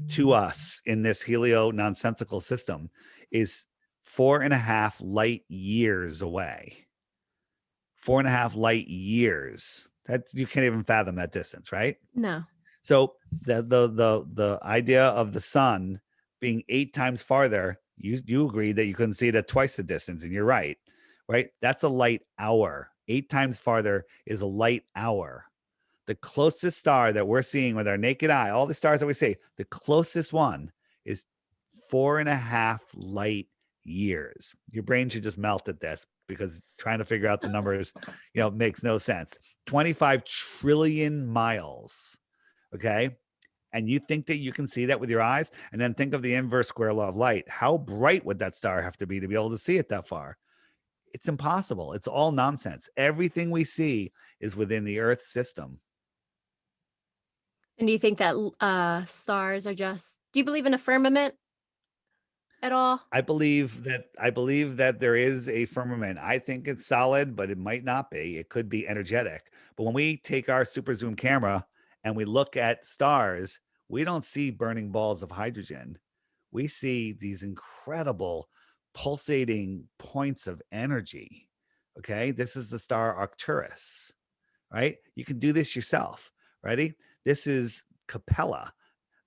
to us in this helio nonsensical system is 4.5 light years away. 4.5 light years. That you can't even fathom that distance, right? No. So the idea of the sun being 8 times farther, you agreed that you couldn't see it at twice the distance, and you're right, right? That's a light hour. 8 times farther is a light hour. The closest star that we're seeing with our naked eye, all the stars that we see, the closest one is 4.5 light years. Your brain should just melt at this because trying to figure out the numbers, makes no sense. 25 trillion miles. Okay. And you think that you can see that with your eyes? And then think of the inverse square law of light. How bright would that star have to be able to see it that far? It's impossible. It's all nonsense. Everything we see is within the Earth system. And do you think that stars are just do you believe in a firmament at all? I believe that there is a firmament. I think it's solid, but it might not be. It could be energetic. But when we take our super zoom camera and we look at stars, we don't see burning balls of hydrogen. We see these incredible pulsating points of energy. Okay? This is the star Arcturus, right? You can do this yourself, Ready? This is Capella,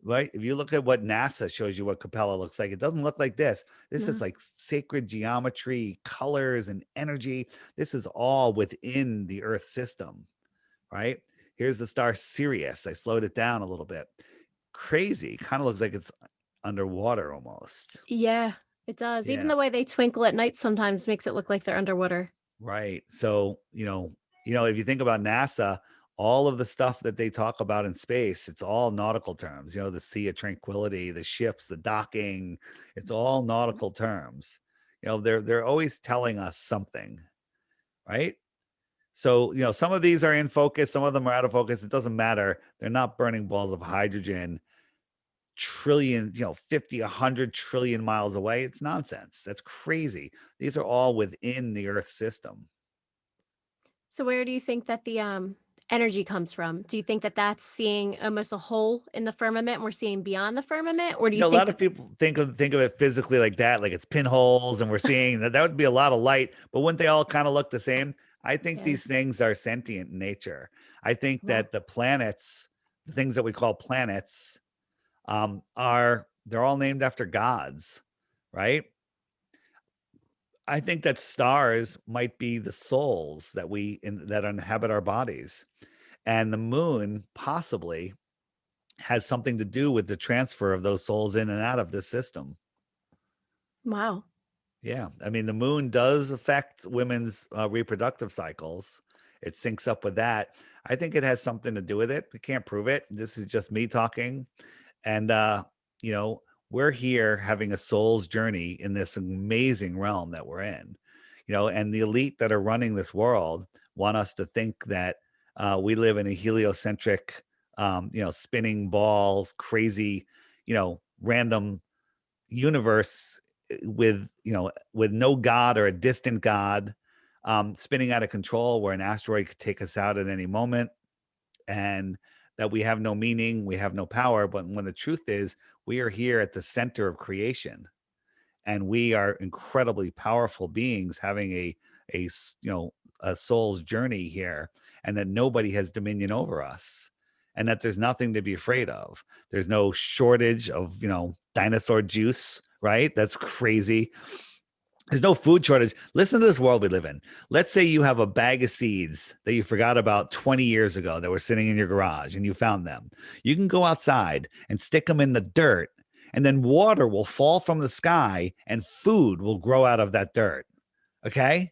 right? If you look at what NASA shows you what Capella looks like, it doesn't look like this. This is No. like sacred geometry, colors, and energy. This is all within the Earth system, right? Here's the star Sirius. I slowed it down a little bit. Crazy. Kind of looks like it's underwater almost. Yeah, it does. Even Yeah. the way they twinkle at night sometimes makes it look like they're underwater. Right. So, if you think about NASA, all of the stuff that they talk about in space, it's all nautical terms, the Sea of Tranquility, the ships, the docking, it's all nautical terms. They're always telling us something, right? So, some of these are in focus, some of them are out of focus. It doesn't matter. They're not burning balls of hydrogen trillion, 50, 100 trillion miles away. It's nonsense. That's crazy. These are all within the Earth system. So where do you think that the energy comes from? Do you think that that's seeing almost a hole in the firmament and we're seeing beyond the firmament, or do you A think lot of that people think of it physically like that, like it's pinholes, and we're seeing that would be a lot of light, but wouldn't they all kind of look the same? I think yeah. these things are sentient in nature. I think Well, that the planets, the things that we call planets, they're all named after gods, right? I think that stars might be the souls that inhabit our bodies, and the moon possibly has something to do with the transfer of those souls in and out of this system. wow. Yeah, I mean, the moon does affect women's reproductive cycles. It syncs up with that. I think it has something to do with it. We can't prove it. This is just me talking. And you know, we're here having a soul's journey in this amazing realm that we're in. And the elite that are running this world want us to think that we live in a heliocentric, spinning balls, crazy, random universe with no god or a distant god, spinning out of control, where an asteroid could take us out at any moment, and that we have no meaning, we have no power. But when the truth is, we are here at the center of creation, and we are incredibly powerful beings having a soul's journey here, and that nobody has dominion over us, and that there's nothing to be afraid of. There's no shortage of dinosaur juice, right? That's crazy. There's no food shortage. Listen to this world we live in. Let's say you have a bag of seeds that you forgot about 20 years ago that were sitting in your garage, and you found them. You can go outside and stick them in the dirt, and then water will fall from the sky and food will grow out of that dirt. Okay?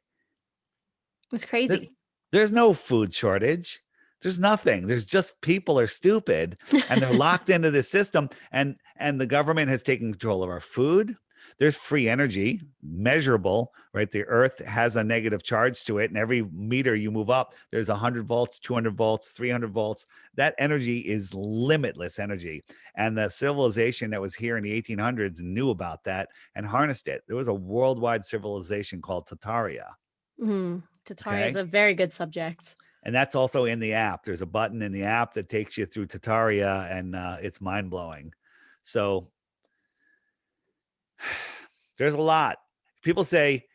It's There- crazy. There's no food shortage. There's nothing. There's just people are stupid, and they're locked into this system, and the government has taken control of our food. There's free energy, measurable, right? The earth has a negative charge to it, and every meter you move up, there's 100 volts, 200 volts, 300 volts. That energy is limitless energy. And the civilization that was here in the 1800s knew about that and harnessed it. There was a worldwide civilization called Tataria. Tataria is Okay. a very good subject. And that's also in the app. There's a button in the app that takes you through Tataria, and it's mind blowing. So there's a lot. People say,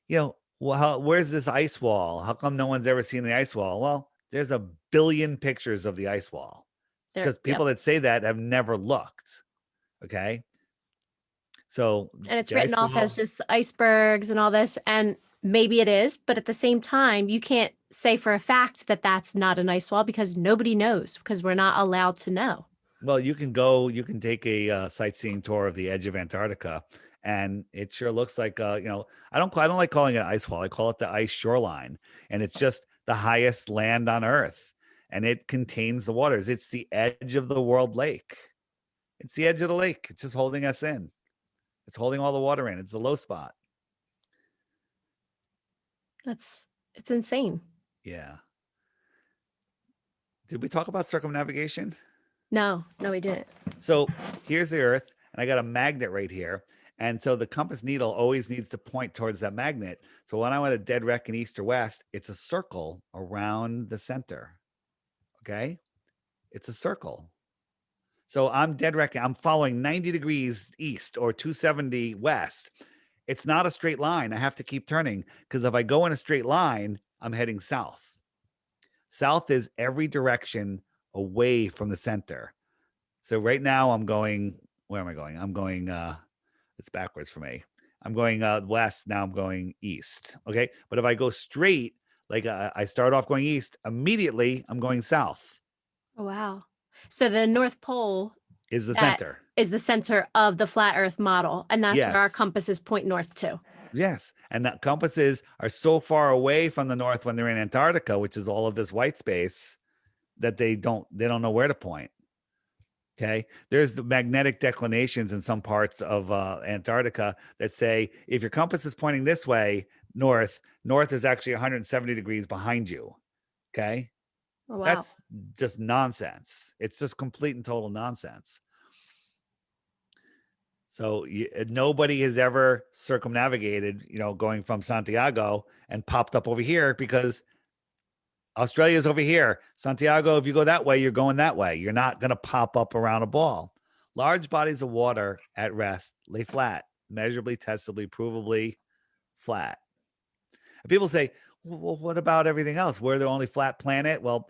well, where's this ice wall? How come no one's ever seen the ice wall? Well, there's a billion pictures of the ice wall. It's There, just yep. people that say that have never looked. Okay. So And it's the written ice off as wall, just icebergs and all this, and maybe it is, but at the same time, you can't say for a fact that that's not an ice wall because nobody knows because we're not allowed to know. well, you can take a sightseeing tour of the edge of Antarctica, and it sure looks like I don't like calling it ice wall. I call it the ice shoreline, and it's just the highest land on Earth, and it contains the waters. It's the edge of the world lake. It's the edge of the lake. It's just holding us in. It's holding all the water in. It's the low spot. It's insane. Yeah. Did we talk about circumnavigation? No, no, we didn't. So here's the Earth, and I got a magnet right here. And so the compass needle always needs to point towards that magnet. So when I want to dead reckon east or west, it's a circle around the center. Okay. It's a circle. So I'm dead reckon. I'm following 90 degrees east or 270 west. It's not a straight line. I have to keep turning, because if I go in a straight line, I'm heading south. South is every direction away from the center. So right now I'm going, where am I going? I'm going, it's backwards for me. I'm going west. Now I'm going east. Okay. But if I go straight, like I start off going east, immediately I'm going south Oh, wow. So the North Pole, is the that center. is the center of the flat Earth model, and that's where our Yes. compasses point north to. Yes. And the compasses are so far away from the north when they're in Antarctica, which is all of this white space, that they don't know where to point. Okay. There's the magnetic declinations in some parts of Antarctica that say if your compass is pointing this way, north is actually 170 degrees behind you. Okay. Oh, wow. That's just nonsense. It's just complete and total nonsense. So nobody has ever circumnavigated, going from Santiago and popped up over here because Australia's over here. Santiago, if you go that way, you're going that way. You're not going to pop up around a ball. Large bodies of water at rest lay flat, measurably, testably, provably flat. And people say, well, what about everything else? We're the only flat planet. Well,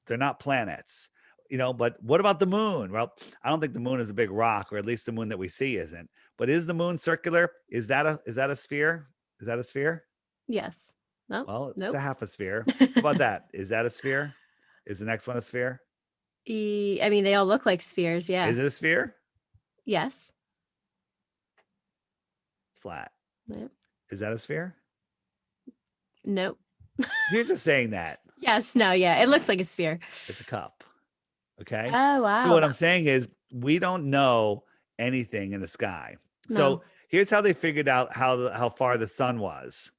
they're not planets, but what about the moon? Well, I don't think the moon is a big rock, or at least the moon that we see isn't. But is the moon circular? Is that a sphere? Is that a sphere? Yes. No. Well, it's Nope. a half a sphere. How about that? Is that a sphere? Is the next one a sphere? I mean, they all look like spheres. Yeah. Is it a sphere? Yes. It's flat. Nope. Is that a sphere? Nope. You're just saying that. Yes. No. Yeah. It looks like a sphere. It's a cup. Okay. Oh, So wow. what I'm saying is we don't know anything in the sky. No. So here's how they figured out how far the sun was.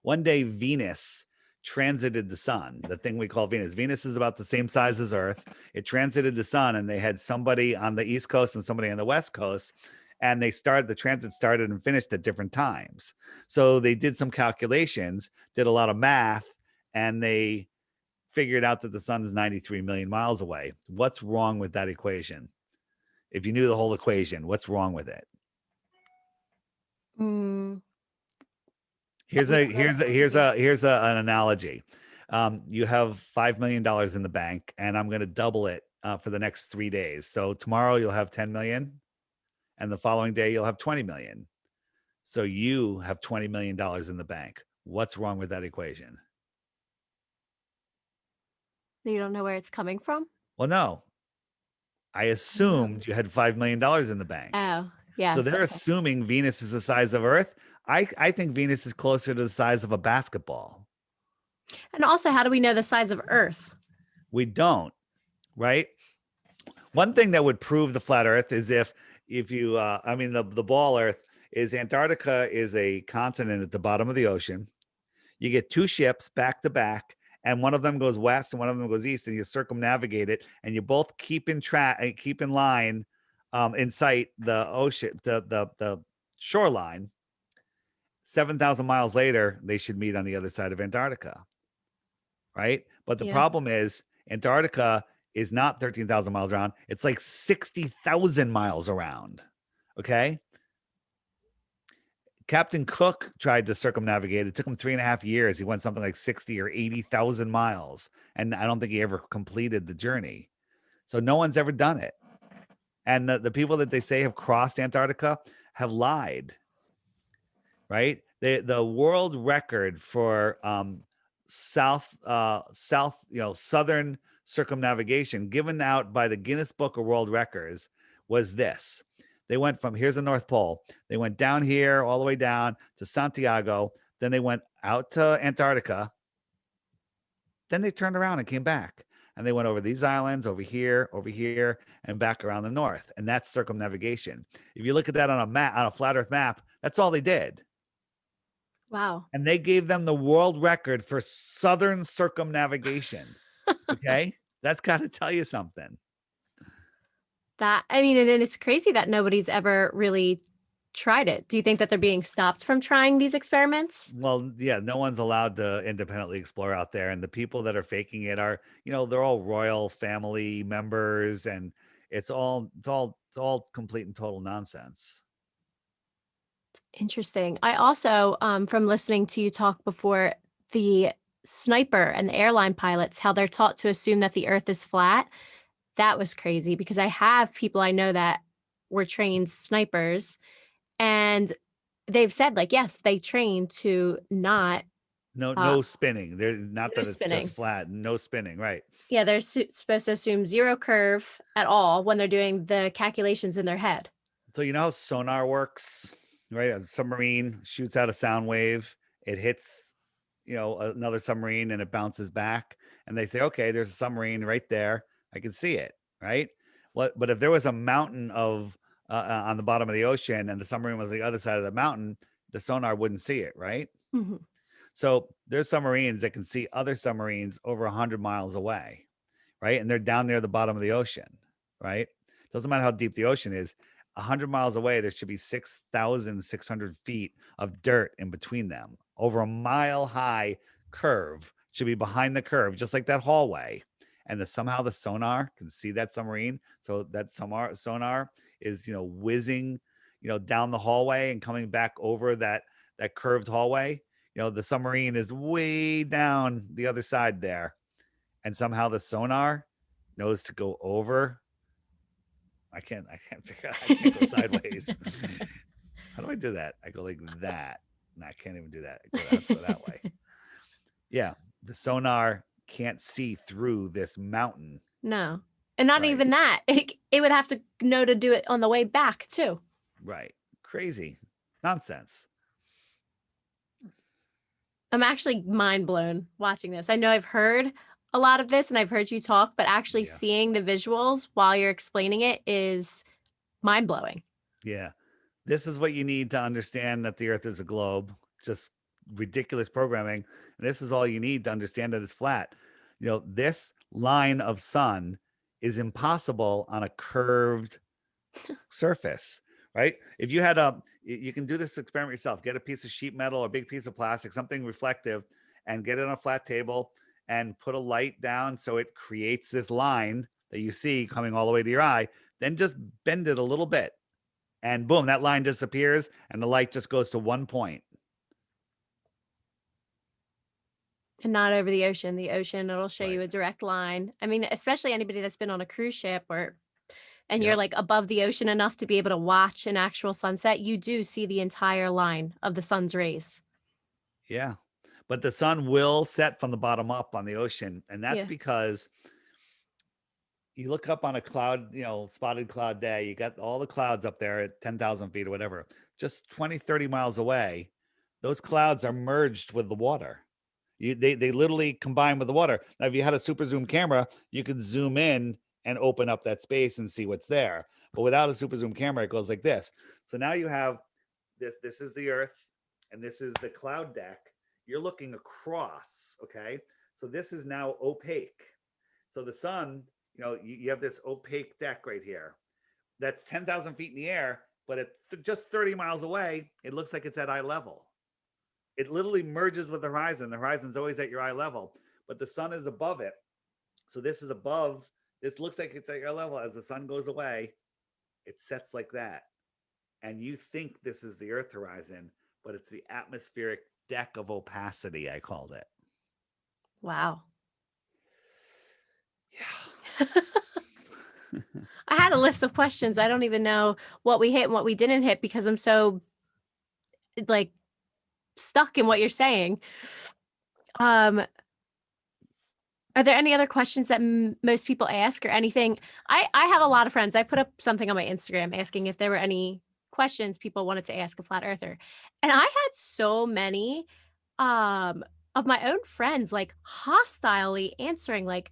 One day, Venus transited the sun, the thing we call Venus. Venus is about the same size as Earth. It transited the sun, and they had somebody on the East Coast and somebody on the West Coast. And the transit started and finished at different times. So they did some calculations, did a lot of math, and they figured out that the sun is 93 million miles away. What's wrong with that equation? If you knew the whole equation, what's wrong with it? Mm, Here's we a don't know here's a, the here's equation. a here's an analogy. You have $5 million in the bank, and I'm going to double it for the next 3 days. So tomorrow you'll have 10 million, and the following day you'll have 20 million. So you have $20 million in the bank. What's wrong with that equation? You don't know where it's coming from? Well, no, I No. assumed you had $5 million in the bank. Oh, So yes. they're Okay. assuming Venus is the size of Earth. I think Venus is closer to the size of a basketball. And also, how do we know the size of Earth? We don't, right? One thing that would prove the flat Earth is if you I mean the ball Earth is Antarctica is a continent at the bottom of the ocean. You get two ships back to back, and one of them goes west and one of them goes east, and you circumnavigate it, and you both keep in keep in line, in sight the ocean, the shoreline. 7,000 miles later, they should meet on the other side of Antarctica, right? But the Yeah. problem is Antarctica is not 13,000 miles around. It's like 60,000 miles around. Okay. Captain Cook tried to circumnavigate. It took him 3.5 years. He went something like 60 or 80,000 miles. And I don't think he ever completed the journey. So no one's ever done it. And the people that they say have crossed Antarctica have lied, right? The world record for southern circumnavigation given out by the Guinness Book of World Records was this. They went from, here's the North Pole. They went down here all the way down to Santiago. Then they went out to Antarctica. Then they turned around and came back. And they went over these islands, over here, and back around the north. And that's circumnavigation. If you look at that on a map, on a flat Earth map, that's all they did. Wow. And they gave them the world record for southern circumnavigation. Okay. That's got to tell you something. I mean, and it's crazy that nobody's ever really tried it. Do you think that they're being stopped from trying these experiments? Well, yeah, no one's allowed to independently explore out there. And the people that are faking it are, they're all royal family members, and it's all complete and total nonsense. Interesting. I also, from listening to you talk before, the sniper and the airline pilots, how they're taught to assume that the earth is flat. That was crazy because I have people I know that were trained snipers, and they've said, like, yes, they train to not, No, uh, no spinning. There, not no that it's just spinning. flat. No spinning. Right. Yeah, they're supposed to assume 0 curve at all when they're doing the calculations in their head. So you know how sonar works, right? A submarine shoots out a sound wave. It hits, another submarine and it bounces back. And they say, okay, there's a submarine right there. I can see it, right? What? But if there was a mountain of on the bottom of the ocean and the submarine was the other side of the mountain, the sonar wouldn't see it, right? Mhm. So there's submarines that can see other submarines over 100 miles away, right? And they're down near the bottom of the ocean, right? Doesn't matter how deep the ocean is. 100 miles away, there should be 6,600 feet of dirt in between them. Over a mile high curve should be behind the curve, just like that hallway. And somehow the sonar can see that submarine. So that sonar is, whizzing, down the hallway and coming back over that curved hallway. The submarine is way down the other side there. And somehow the sonar knows to go over. I can't figure out. I can't go sideways. How do I do that? I go like that. No, I can't even do that. I have to go that way. Yeah. The sonar can't see through this mountain. No. And not Right. even that. It would have to know to do it on the way back too. Right. Crazy. Nonsense. I'm actually mind blown watching this. I know I've heard a lot of this and I've heard you talk, but actually Yeah. seeing the visuals while you're explaining it is mind blowing. Yeah. This is what you need to understand that the earth is a globe. Just ridiculous programming. And this is all you need to understand that it's flat. This line of sun is impossible on a curved surface, right? If you had you can do this experiment yourself. Get a piece of sheet metal or a big piece of plastic, something reflective, and get it on a flat table and put a light down so it creates this line that you see coming all the way to your eye. Then just bend it a little bit, and boom, that line disappears, and the light just goes to one point. And not over the ocean. The ocean, it'll show Right. you a direct line. I mean, especially anybody that's been on a cruise ship and you're Yep. like above the ocean enough to be able to watch an actual sunset, you do see the entire line of the sun's rays. Yeah. But the sun will set from the bottom up on the ocean. And that's Yeah. because you look up on a cloud, spotted cloud day, you got all the clouds up there at 10,000 feet or whatever, just 20, 30 miles away. Those clouds are merged with the water. They literally combine with the water. Now, if you had a super zoom camera, you could zoom in and open up that space and see what's there. But without a super zoom camera, it goes like this. So now you have this. This is the Earth, and this is the cloud deck. You're looking across. Okay, so this is now opaque. So the sun, you have this opaque deck right here. That's 10,000 feet in the air, but at just 30 miles away, it looks like it's at eye level. It literally merges with the horizon. The horizon's always at your eye level, but the sun is above it. So this is above. This looks like it's at your level. As the sun goes away, it sets like that. And you think this is the Earth horizon, but it's the atmospheric deck of opacity, I called it. Wow. Yeah. I had a list of questions. I don't even know what we hit and what we didn't hit because I'm so like stuck in what you're saying. Are there any other questions that most people ask or anything? I have a lot of friends. I put up something on my Instagram asking if there were any questions people wanted to ask a flat earther. And I had so many of my own friends like hostilely answering like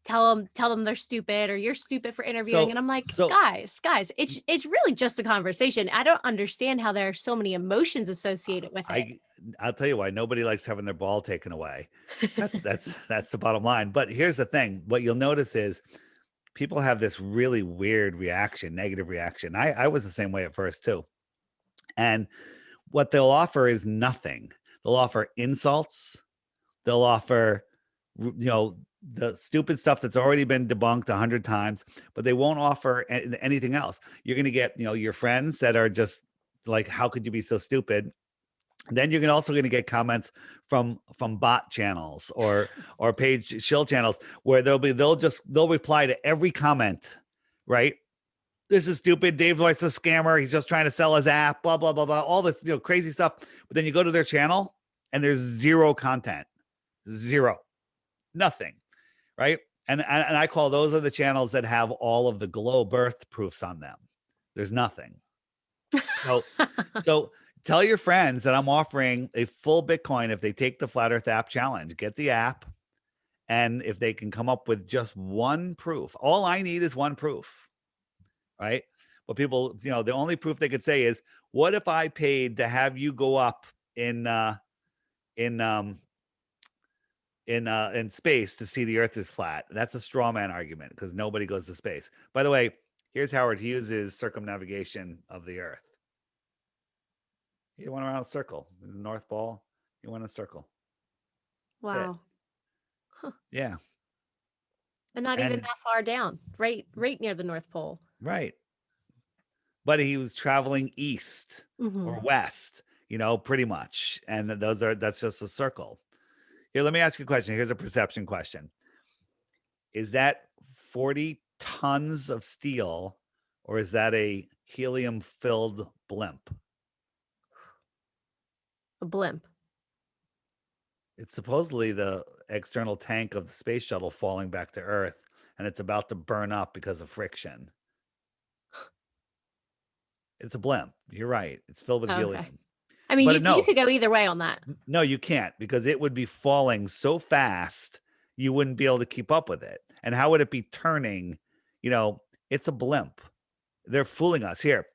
tell them they're stupid or you're stupid for interviewing, and So, I'm like, so guys, it's really just a conversation. I don't understand how there are so many emotions associated with it. I I'll tell you why nobody likes having their ball taken away. That's the bottom line. But here's the thing: what you'll notice is people have this really weird reaction, negative reaction. I was the same way at first too. And what they'll offer is nothing. They'll offer insults. They'll offer, the stupid stuff that's already been debunked 100 times, but they won't offer anything else. You're going to get, your friends that are just like, how could you be so stupid? Then you're also going to get comments from bot channels or page shill channels where they'll reply to every comment, right? This is stupid. Dave Weiss is a scammer. He's just trying to sell his app, blah, blah, blah, blah, all this, crazy stuff. But then you go to their channel and there's zero content, zero, nothing, right? And I call those are the channels that have all of the globe earth proofs on them. There's nothing. So tell your friends that I'm offering a full Bitcoin if they take the Flat Earth app challenge. Get the app. And if they can come up with just one proof, all I need is one proof, right? But people, the only proof they could say is, what if I paid to have you go up in space to see the Earth is flat? That's a straw man argument because nobody goes to space. By the way, here's Howard Hughes's circumnavigation of the Earth. He went around a circle, the North Pole. He went in a circle. Wow. Huh. Yeah. And not even that far down, right near the North Pole. Right. But he was traveling east or west, pretty much. And that's just a circle. Here, let me ask you a question. Here's a perception question. Is that 40 tons of steel or is that a helium-filled blimp? A blimp. It's supposedly the external tank of the space shuttle falling back to Earth, and it's about to burn up because of friction. It's a blimp. You're right. It's filled with helium. I mean, you could go either way on that. No, you can't, because it would be falling so fast you wouldn't be able to keep up with it. And how would it be turning? It's a blimp. They're fooling us here.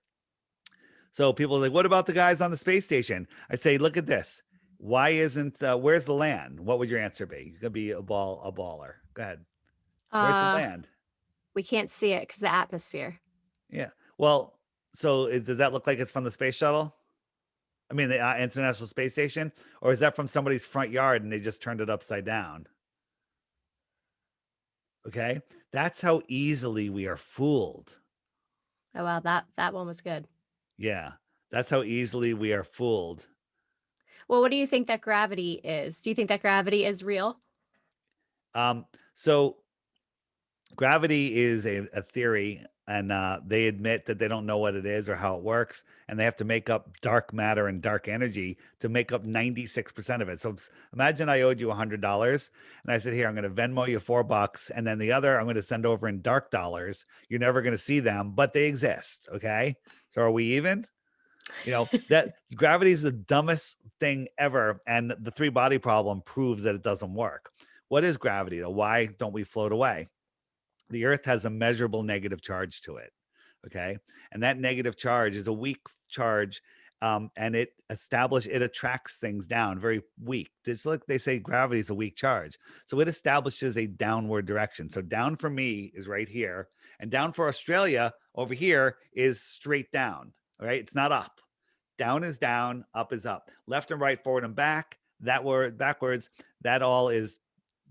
So people are like, what about the guys on the space station? I say, look at this. Why isn't where's the land? What would your answer be? You could be a baller. Go ahead. Where's the land? We can't see it because the atmosphere. Yeah. Well, so does that look like it's from the space shuttle? I mean, the International Space Station, or is that from somebody's front yard and they just turned it upside down? Okay. That's how easily we are fooled. Oh, wow. That one was good. Yeah. That's how easily we are fooled. Well, what do you think that gravity is? Do you think that gravity is real? So gravity is a theory, and they admit that they don't know what it is or how it works, and they have to make up dark matter and dark energy to make up 96% of it. So imagine I owed you $100, and I said, here, I'm going to Venmo you $4, and then the other I'm going to send over in dark dollars. You're never going to see them, but they exist. Okay, so are we even? That gravity is the dumbest thing ever, and the three body problem proves that it doesn't work. What is gravity, though? Why don't we float away? The Earth has a measurable negative charge to it. Okay. And that negative charge is a weak charge. And it attracts things down, very weak. It's like they say gravity is a weak charge. So it establishes a downward direction. So down for me is right here, and down for Australia over here is straight down. Right. It's not up. Down is down, up is up, left and right, forward and back. That word backwards, that all is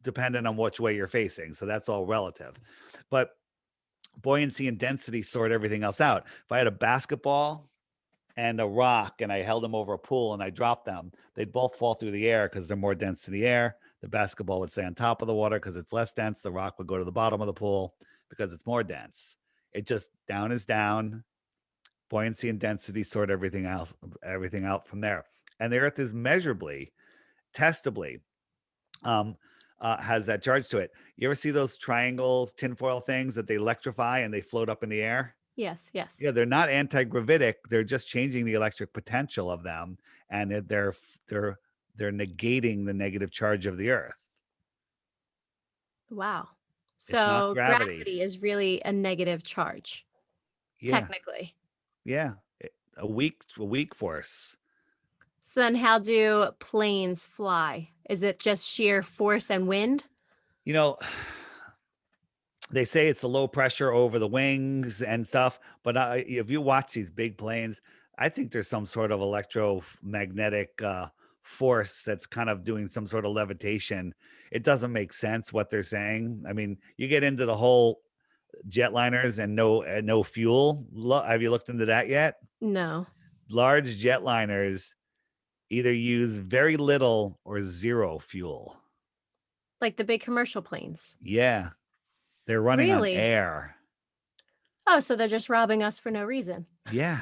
dependent on which way you're facing. So that's all relative. But buoyancy and density sort everything else out. If I had a basketball and a rock and I held them over a pool and I dropped them, they'd both fall through the air because they're more dense to the air. The basketball would stay on top of the water because it's less dense. The rock would go to the bottom of the pool because it's more dense. It just down is down. Buoyancy and density sort everything out from there. And the Earth is measurably, testably, has that charge to it. You ever see those triangles, tinfoil things that they electrify and they float up in the air? Yes. Yeah, they're not anti-gravitic. They're just changing the electric potential of them, and they're negating the negative charge of the Earth. Wow. So gravity is really a negative charge. Yeah. Technically. Yeah. A weak force. So then how do planes fly? Is it just sheer force and wind? They say it's the low pressure over the wings and stuff, but if you watch these big planes, I think there's some sort of electromagnetic force that's kind of doing some sort of levitation. It doesn't make sense what they're saying. I mean, you get into the whole jetliners and no fuel. Have you looked into that yet? No. Large jetliners either use very little or zero fuel. Like the big commercial planes. Yeah, they're running on Really? air. Oh, so they're just robbing us for no reason. Yeah.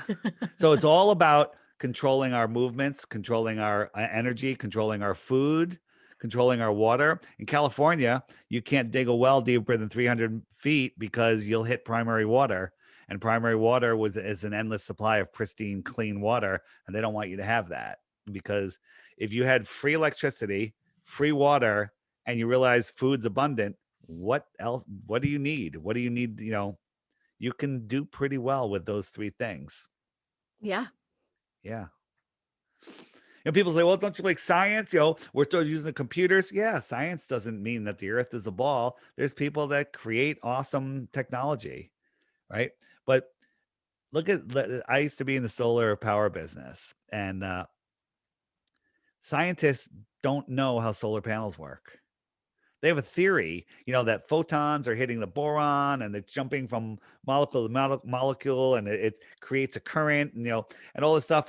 So it's all about controlling our movements, controlling our energy, controlling our food, controlling our water. In California, you can't dig a well deeper than 300 feet because you'll hit primary water. And primary water is an endless supply of pristine, clean water. And they don't want you to have that, because if you had free electricity, free water, and you realize food's abundant, what else? What do you need? What do you need? You can do pretty well with those three things. Yeah. Yeah. People say, well, don't you like science? We're still using the computers. Yeah, science doesn't mean that the earth is a ball. There's people that create awesome technology, right? But I used to be in the solar power business, and scientists don't know how solar panels work. They have a theory, that photons are hitting the boron and it's jumping from molecule to molecule, and it creates a current, and all this stuff.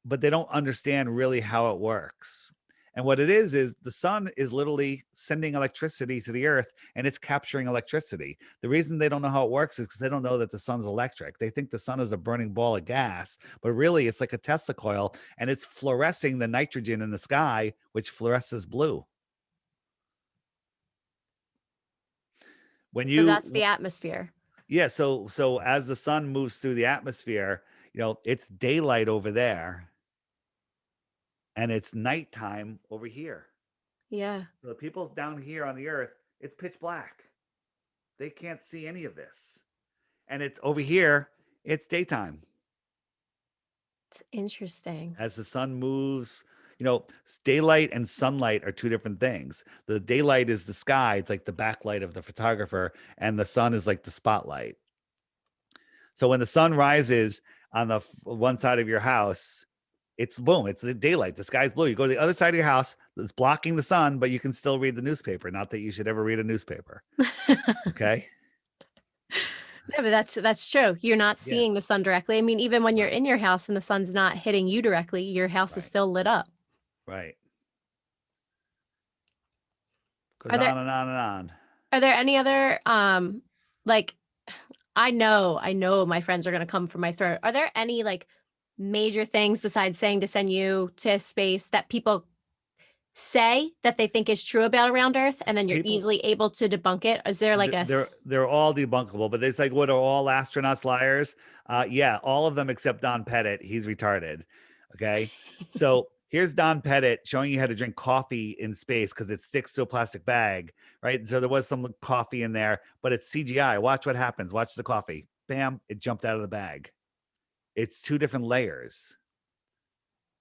But they don't understand really how it works. And what it is the sun is literally sending electricity to the earth, and it's capturing electricity. The reason they don't know how it works is because they don't know that the sun's electric. They think the sun is a burning ball of gas, but really it's like a Tesla coil, and it's fluorescing the nitrogen in the sky, which fluoresces blue. So that's the atmosphere. Yeah, so as the sun moves through the atmosphere, it's daylight over there and it's nighttime over here. Yeah. So the people down here on the earth, it's pitch black. They can't see any of this. And it's over here, it's daytime. It's interesting. As the sun moves, daylight and sunlight are two different things. The daylight is the sky, it's like the backlight of the photographer, and the sun is like the spotlight. So when the sun rises on the one side of your house, it's boom, it's the daylight. The sky's blue. You go to the other side of your house, it's blocking the sun, but you can still read the newspaper. Not that you should ever read a newspaper. Okay. No, but that's true. You're not Yeah. seeing the sun directly. I mean, even when you're Right. in your house and the sun's not hitting you directly, your house is Right. still lit up. Right. Goes Are there on and on and on. are there any other like I know my friends are going to come for my throat. Are there any like major things besides saying to send you to space that people say that they think is true about around Earth, and then you're People, easily able to debunk it? Is there like a they're all debunkable, but it's like, what, are all astronauts liars? Yeah, all of them except Don Pettit. He's retarded. Okay. So here's Don Pettit showing you how to drink coffee in space because it sticks to a plastic bag, right? So there was some coffee in there, but it's CGI. Watch what happens. Watch the coffee. Bam, it jumped out of the bag. It's two different layers.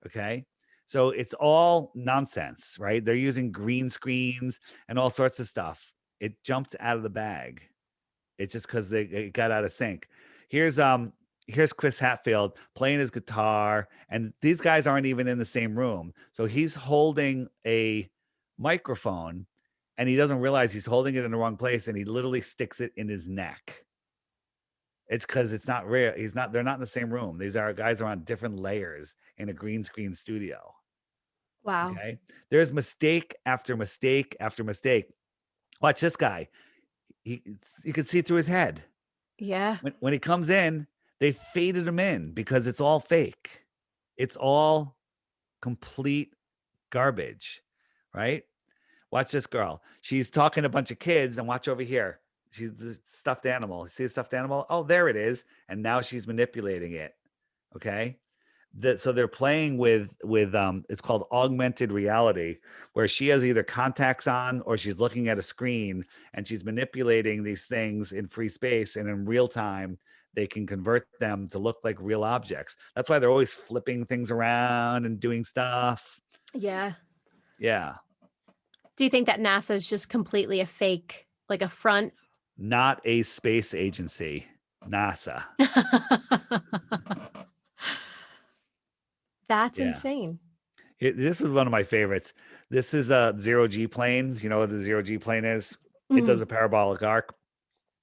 Okay. So it's all nonsense, right? They're using green screens and all sorts of stuff. It jumped out of the bag. It's just because it got out of sync. Here's Chris Hatfield playing his guitar, and these guys aren't even in the same room. So he's holding a microphone, and he doesn't realize he's holding it in the wrong place, and he literally sticks it in his neck. It's because it's not real. They're not in the same room. These guys are on different layers in a green screen studio. wow. Okay. There's mistake after mistake after mistake. Watch this guy. You can see through his head. Yeah. When he comes in, they faded him in because it's all fake. It's all complete garbage, right? Watch this girl. She's talking to a bunch of kids, and watch over here. She's the stuffed animal. See the stuffed animal? Oh, there it is. And now she's manipulating it. Okay. So they're playing with it's called augmented reality, where she has either contacts on or she's looking at a screen, and she's manipulating these things in free space, and in real time they can convert them to look like real objects. That's why they're always flipping things around and doing stuff. Yeah. Yeah. Do you think that NASA is just completely a fake, like a front? Not a space agency. NASA. That's Yeah. insane. This is one of my favorites. This is a zero G plane. You know what the zero G plane is? It does Mhm. a parabolic arc.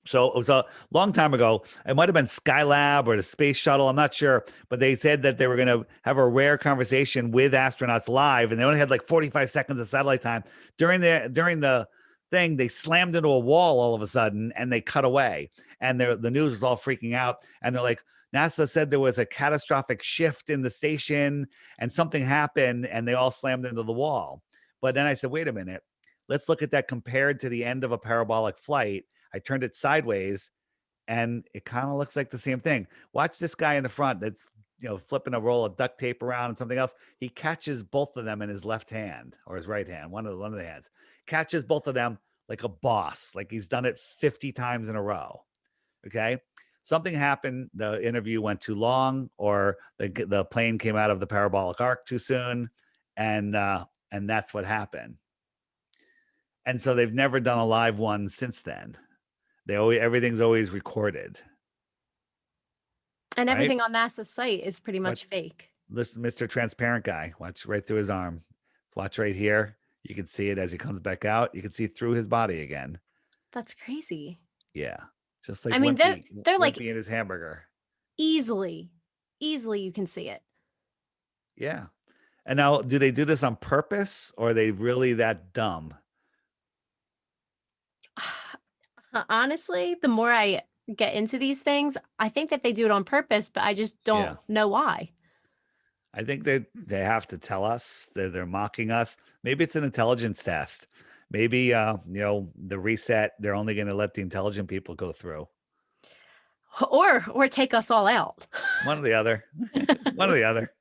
So it was a long time ago. It might have been Skylab or the space shuttle. I'm not sure, but they said that they were going to have a rare conversation with astronauts live, and they only had like 45 seconds of satellite time. During the thing, they slammed into a wall all of a sudden, and they cut away. And the news was all freaking out, and they're like, NASA said there was a catastrophic shift in the station, and something happened, and they all slammed into the wall. But then I said, wait a minute, let's look at that compared to the end of a parabolic flight. I turned it sideways and it kind of looks like the same thing. Watch this guy in the front that's flipping a roll of duct tape around and something else. He catches both of them in his left hand or his right hand, one of the hands. Catches both of them like a boss, like he's done it 50 times in a row. Okay. Something happened, the interview went too long, or the plane came out of the parabolic arc too soon, and that's what happened. And so they've never done a live one since then. Everything's always recorded. And Right? everything on NASA's site is pretty much fake. Listen, Mr. Transparent guy, watch right through his arm. Watch right here. You can see it as he comes back out. You can see through his body again. That's crazy. Yeah. Just like I mean, they're like Wimpy and his hamburger. easily you can see it. Yeah. And now, do they do this on purpose, or are they really that dumb? Honestly, the more I get into these things, I think that they do it on purpose, but I just don't know why. I think they have to tell us that they're mocking us. Maybe it's an intelligence test. Maybe the reset, they're only going to let the intelligent people go through. Or take us all out. One or the other. One or the other.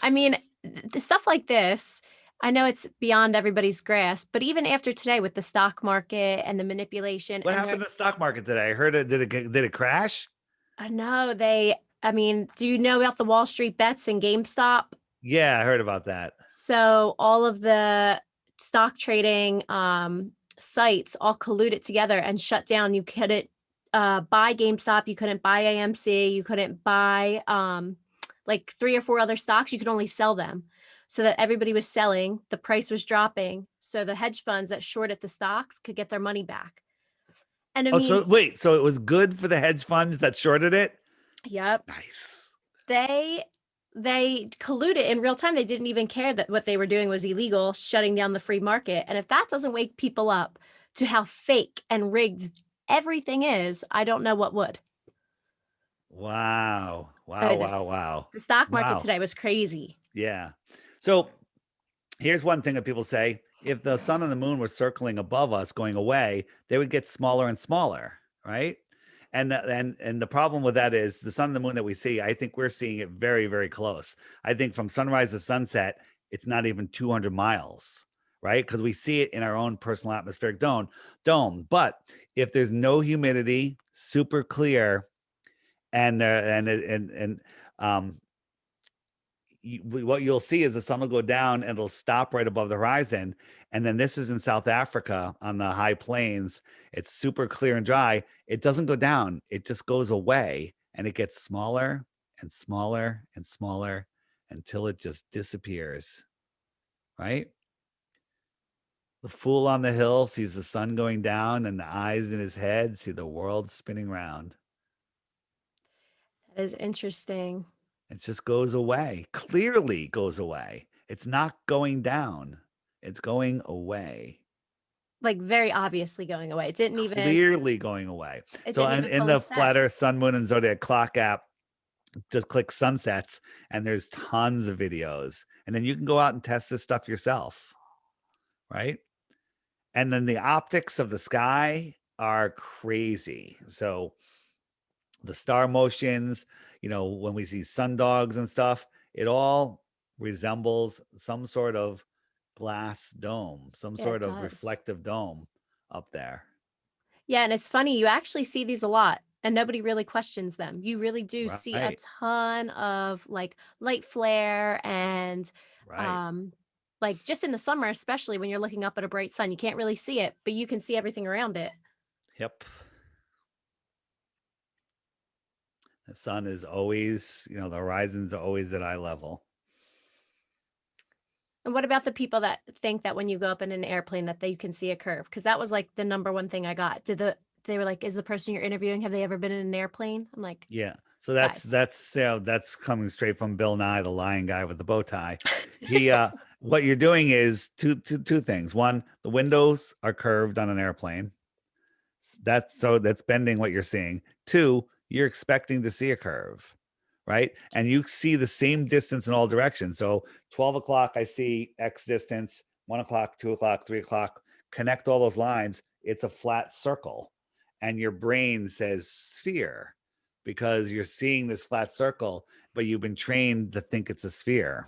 I mean, the stuff like this, I know it's beyond everybody's grasp, but even after today with the stock market and the manipulation. What happened to the stock market today? I heard it. Did it crash? No, I mean, do you know about the Wall Street bets and GameStop? Yeah, I heard about that. So all of the stock trading sites all colluded together and shut down. You couldn't buy GameStop, you couldn't buy AMC, you couldn't buy like 3 or 4 other stocks. You could only sell them, so that everybody was selling. The price was dropping, so the hedge funds that shorted the stocks could get their money back. And I mean, so wait, so it was good for the hedge funds that shorted it? Yep. Nice. They colluded in real time. They didn't even care that what they were doing was illegal, shutting down the free market. And if that doesn't wake people up to how fake and rigged everything is, I don't know what would. Wow. The stock market today was crazy. Yeah. So here's one thing that people say. If the sun and the moon were circling above us going away, they would get smaller and smaller, right? And the problem with that is the sun and the moon that we see, I think we're seeing it very, very close. I think from sunrise to sunset, it's not even 200 miles, right? Because we see it in our own personal atmospheric dome. But if there's no humidity, super clear, what you'll see is the sun will go down and it'll stop right above the horizon. And then this is in South Africa on the high plains. It's super clear and dry. It doesn't go down. It just goes away, and it gets smaller and smaller and smaller until it just disappears. Right? The fool on the hill sees the sun going down, and the eyes in his head see the world spinning round. That is interesting. It just goes away, clearly goes away. It's not going down. It's going away. Like very obviously going away. It didn't even clearly going away. So in the set. Flat Earth, Sun, Moon, and Zodiac Clock app, just click sunsets, and there's tons of videos. And then you can go out and test this stuff yourself, right? And then the optics of the sky are crazy. So the star motions, when we see sundogs and stuff, it all resembles some sort of glass dome, some sort of reflective dome up there. Yeah, and it's funny, you actually see these a lot and nobody really questions them. You really do see a ton of like light flare and like just in the summer, especially when you're looking up at a bright sun, you can't really see it, but you can see everything around it. Yep. The sun is always, the horizons are always at eye level. And what about the people that think that when you go up in an airplane that they can see a curve? Because that was like the number one thing I got. they were like, is the person you're interviewing, have they ever been in an airplane? I'm like, Yeah. So guys. that's coming straight from Bill Nye, the lying guy with the bow tie. He what you're doing is two things. One, the windows are curved on an airplane. That's bending what you're seeing. Two, you're expecting to see a curve, right? And you see the same distance in all directions. So 12 o'clock, I see X distance, 1 o'clock, 2 o'clock, 3 o'clock, connect all those lines. It's a flat circle. And your brain says sphere because you're seeing this flat circle, but you've been trained to think it's a sphere.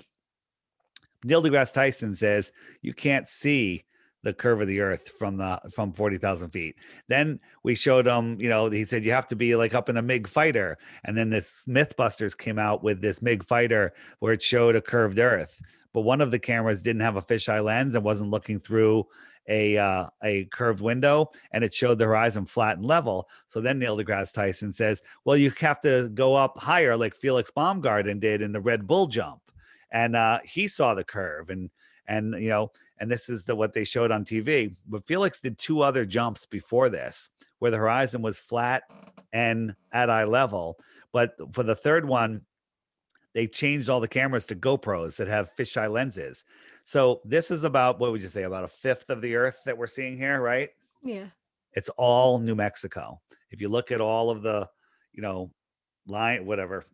Neil deGrasse Tyson says you can't see the curve of the earth from 40,000 feet. Then we showed him, he said you have to be like up in a MiG fighter. And then this Mythbusters came out with this MiG fighter where it showed a curved earth. But one of the cameras didn't have a fisheye lens and wasn't looking through a curved window, and it showed the horizon flat and level. So then Neil deGrasse Tyson says, well, you have to go up higher like Felix Baumgarten did in the Red Bull jump. And he saw the curve, and this is what they showed on TV. But Felix did two other jumps before this where the horizon was flat and at eye level. But for the third one, they changed all the cameras to GoPros that have fisheye lenses. So this is about, what would you say, about a fifth of the earth that we're seeing here, right? Yeah. It's all New Mexico. If you look at all of the, line, whatever,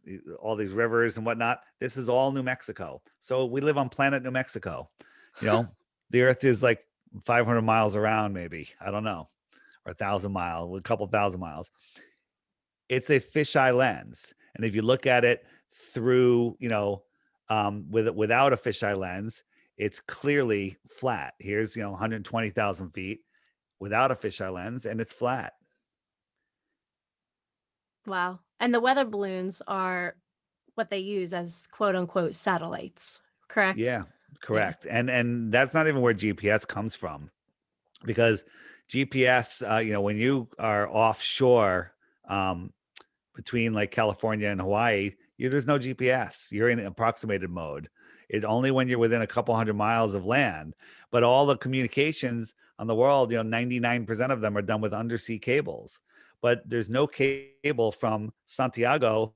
all these rivers and whatnot, this is all New Mexico. So we live on planet New Mexico. The earth is like 500 miles around, maybe, I don't know, or 1,000 miles, a couple thousand miles. It's a fisheye lens. And if you look at it through, without a fisheye lens, it's clearly flat. Here's, 120,000 feet without a fisheye lens, and it's flat. Wow. And the weather balloons are what they use as quote unquote satellites, correct? Yeah, Yeah. correct. And that's not even where GPS comes from, because GPS, when you are offshore, between like California and Hawaii, there's no GPS. You're in approximated mode. It only when you're within a couple hundred miles of land. But all the communications on the world, 99% of them are done with undersea cables. But there's no cable from Santiago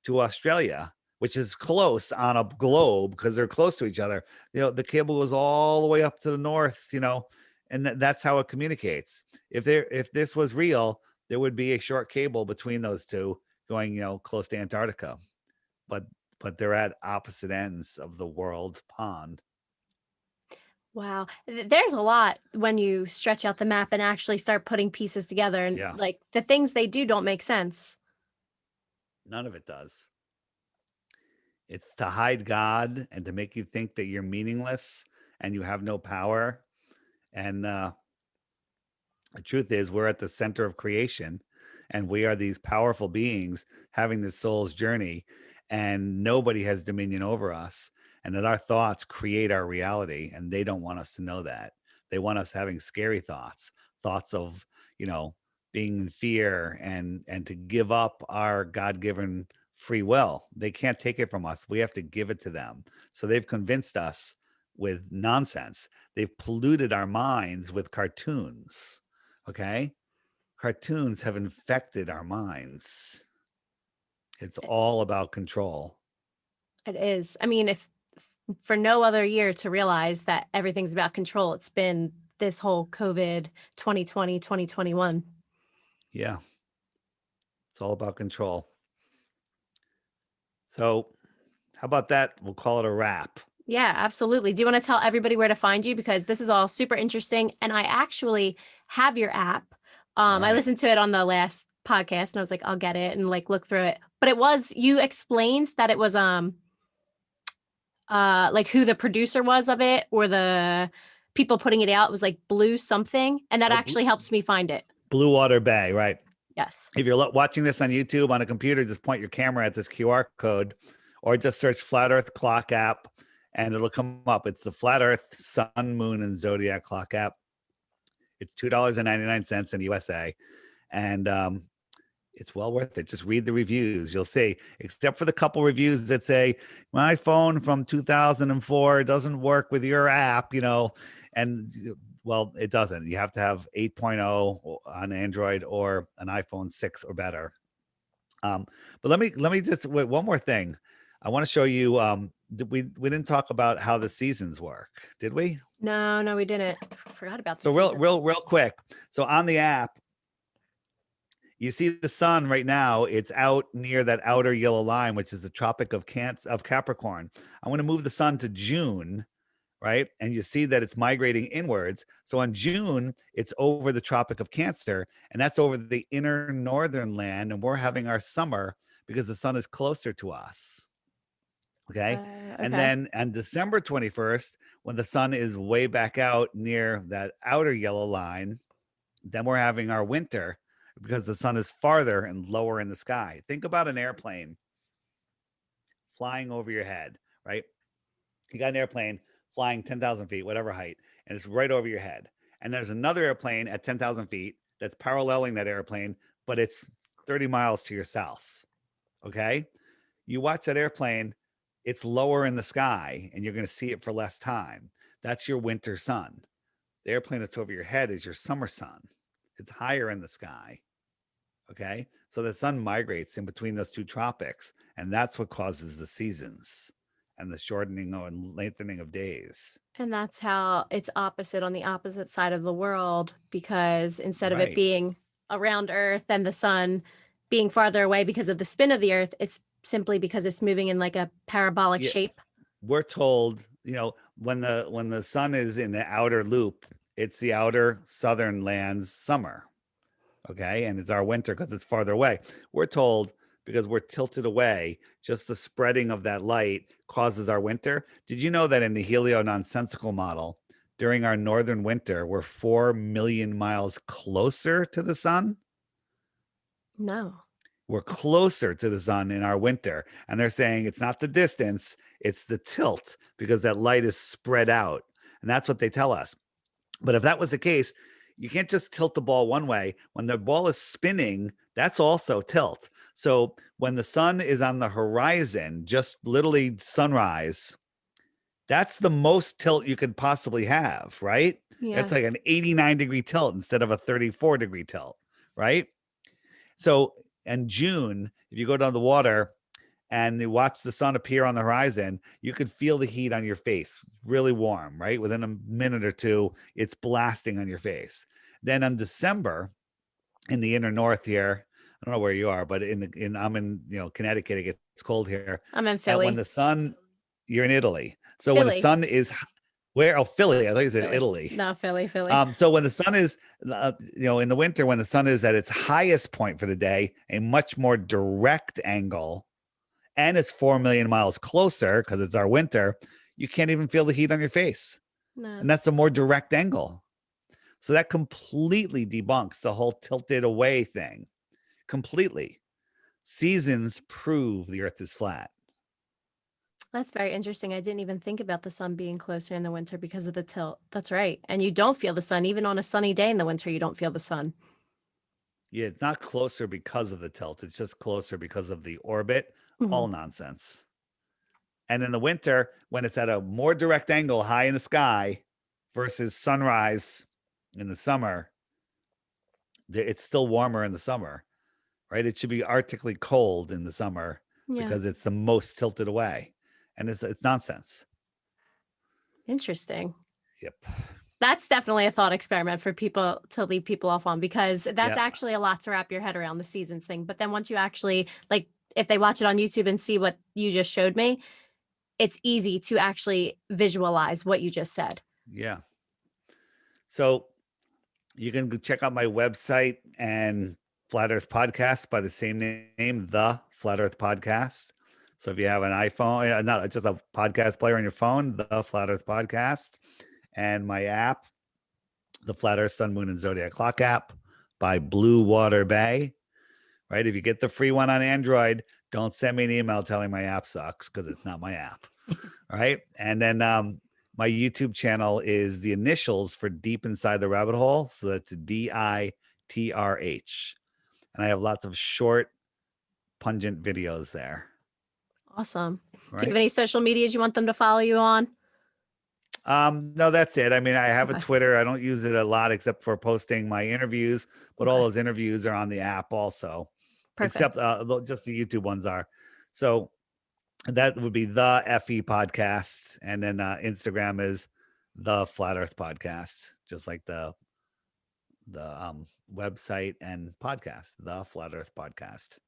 to Australia, which is close on a globe because they're close to each other. The cable goes all the way up to the north, and that's how it communicates. If this was real, there would be a short cable between those two going, close to Antarctica. But they're at opposite ends of the world pond. Wow. There's a lot when you stretch out the map and actually start putting pieces together, and Yeah, like the things they do don't make sense. none of it does. It's to hide God and to make you think that you're meaningless and you have no power. And the truth is, we're at the center of creation, and we are these powerful beings having this soul's journey, and nobody has dominion over us. And that our thoughts create our reality, and they don't want us to know that. They want us having scary thoughts of, being in fear and to give up our God-given free will. They can't take it from us. We have to give it to them. So they've convinced us with nonsense. They've polluted our minds with cartoons. Okay. Cartoons have infected our minds. It's all about control. It is. I mean, if for no other year to realize that everything's about control, it's been this whole COVID 2020, 2021. Yeah. It's all about control. So, how about that? We'll call it a wrap. Yeah, absolutely. Do you want to tell everybody where to find you? Because this is all super interesting. And I actually have your app. All I right. listened to it on the last podcast and I was like, I'll get it and like look through it. But you explained that it was like who the producer was of it, or the people putting it out. It was like Blue something. And that Oh, actually helps me find it. Blue Water Bay, right? Yes. If you're watching this on YouTube on a computer, just point your camera at this QR code or just search Flat Earth Clock app and it'll come up. It's the Flat Earth Sun, Moon, and Zodiac Clock app. It's $2.99 in the USA. And it's well worth it. Just read the reviews. You'll see, except for the couple reviews that say, my phone from 2004 doesn't work with your app, and Well, it doesn't. You have to have 8.0 on Android or an iPhone 6 or better. Um, but let me just wait, one more thing. I want to show you. We didn't talk about how the seasons work, did we? No, no, we didn't. I forgot about the So real, season. real quick. So on the app, you see the sun right now. It's out near that outer yellow line, which is the Tropic of Capricorn. I want to move the sun to June, right? And you see that it's migrating inwards. So on June, it's over the Tropic of Cancer, and that's over the inner northern land, and we're having our summer because the sun is closer to us. Okay. And Okay. then on December 21st, when the sun is way back out near that outer yellow line, then we're having our winter because the sun is farther and lower in the sky. Think about an airplane flying over your head, right? You got an airplane flying 10,000 feet, whatever height, and it's right over your head. And there's another airplane at 10,000 feet that's paralleling that airplane, but it's 30 miles to your south. Okay. You watch that airplane, it's lower in the sky and you're going to see it for less time. That's your winter sun. The airplane that's over your head is your summer sun. It's higher in the sky. Okay. So the sun migrates in between those two tropics, and that's what causes the seasons and the shortening and lengthening of days. And that's how it's opposite on the opposite side of the world, because instead of it Right. being around Earth and the sun being farther away because of the spin of the Earth, it's simply because it's moving in like a parabolic Yeah. shape. We're told, when the sun is in the outer loop, it's the outer southern lands summer. Okay. And it's our winter because it's farther away. We're told because we're tilted away, just the spreading of that light causes our winter. Did you know that in the helio nonsensical model, during our northern winter, we're 4 million miles closer to the sun? No. We're closer to the sun in our winter. And they're saying it's not the distance, it's the tilt because that light is spread out. And that's what they tell us. But if that was the case, you can't just tilt the ball one way. When the ball is spinning, that's also tilt. So when the sun is on the horizon, just literally sunrise, that's the most tilt you could possibly have, right? It's Yeah. like an 89-degree tilt instead of a 34-degree tilt, right? So in June, if you go down the water and you watch the sun appear on the horizon, you could feel the heat on your face, really warm, right? Within a minute or two, it's blasting on your face. Then on December, in the inner north here, I don't know where you are, but I'm in Connecticut. It gets cold here. I'm in And when Philly. the sun, you're in Italy. So when the Philly. sun is where? Oh, Philly. I thought you said Philly. Italy. No, Philly. So when the sun is, in the winter, when the sun is at its highest point for the day, a much more direct angle, and it's 4 million miles closer because it's our winter, you can't even feel the heat on your face. No. And that's a more direct angle. So that completely debunks the whole tilted away thing. Completely. Seasons prove the earth is flat. That's very interesting. I didn't even think about the sun being closer in the winter because of the tilt. That's right. And you don't feel the sun. Even on a sunny day in the winter, you don't feel the sun. Yeah, it's not closer because of the tilt. It's just closer because of the orbit. Mhm. All nonsense. And in the winter, when it's at a more direct angle high in the sky versus sunrise in the summer, it's still warmer in the summer, right? It should be arctically cold in the summer Yeah. because it's the most tilted away. And it's nonsense. Interesting. Yep. That's definitely a thought experiment for people to leave people off on, because that's Yeah. actually a lot to wrap your head around, the seasons thing. But then once you actually, like, if they watch it on YouTube and see what you just showed me, it's easy to actually visualize what you just said. Yeah. So you can go check out my website and Flat Earth Podcast by the same name, The Flat Earth Podcast. So if you have an iPhone, not just a podcast player on your phone, The Flat Earth Podcast, and my app, the Flat Earth Sun, Moon, and Zodiac Clock app by Blue Water Bay. Right? If you get the free one on Android, don't send me an email telling my app sucks because it's not my app. All right. And then my YouTube channel is the initials for Deep Inside the Rabbit Hole. So that's DITRH. And I have lots of short, pungent videos there. Awesome. Do you have Right. any social medias you want them to follow you on? No, that's it. I mean, I have a Okay. Twitter. I don't use it a lot except for posting my interviews, but all Okay. those interviews are on the app also, except Perfect. just the YouTube ones are. So that would be the FE podcast, and then Instagram is the Flat Earth Podcast, just like the website and podcast, the Flat Earth Podcast.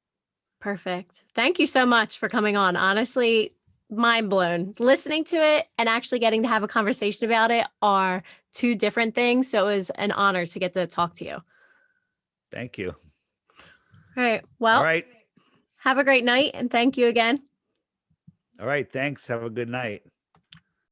Perfect. Thank you so much for coming on. Honestly, mind blown. Listening to it and actually getting to have a conversation about it are two different things. So it was an honor to get to talk to you. All Thank you. right. All Well, right. have a great night and thank you again. All right. Thanks. Have a good night.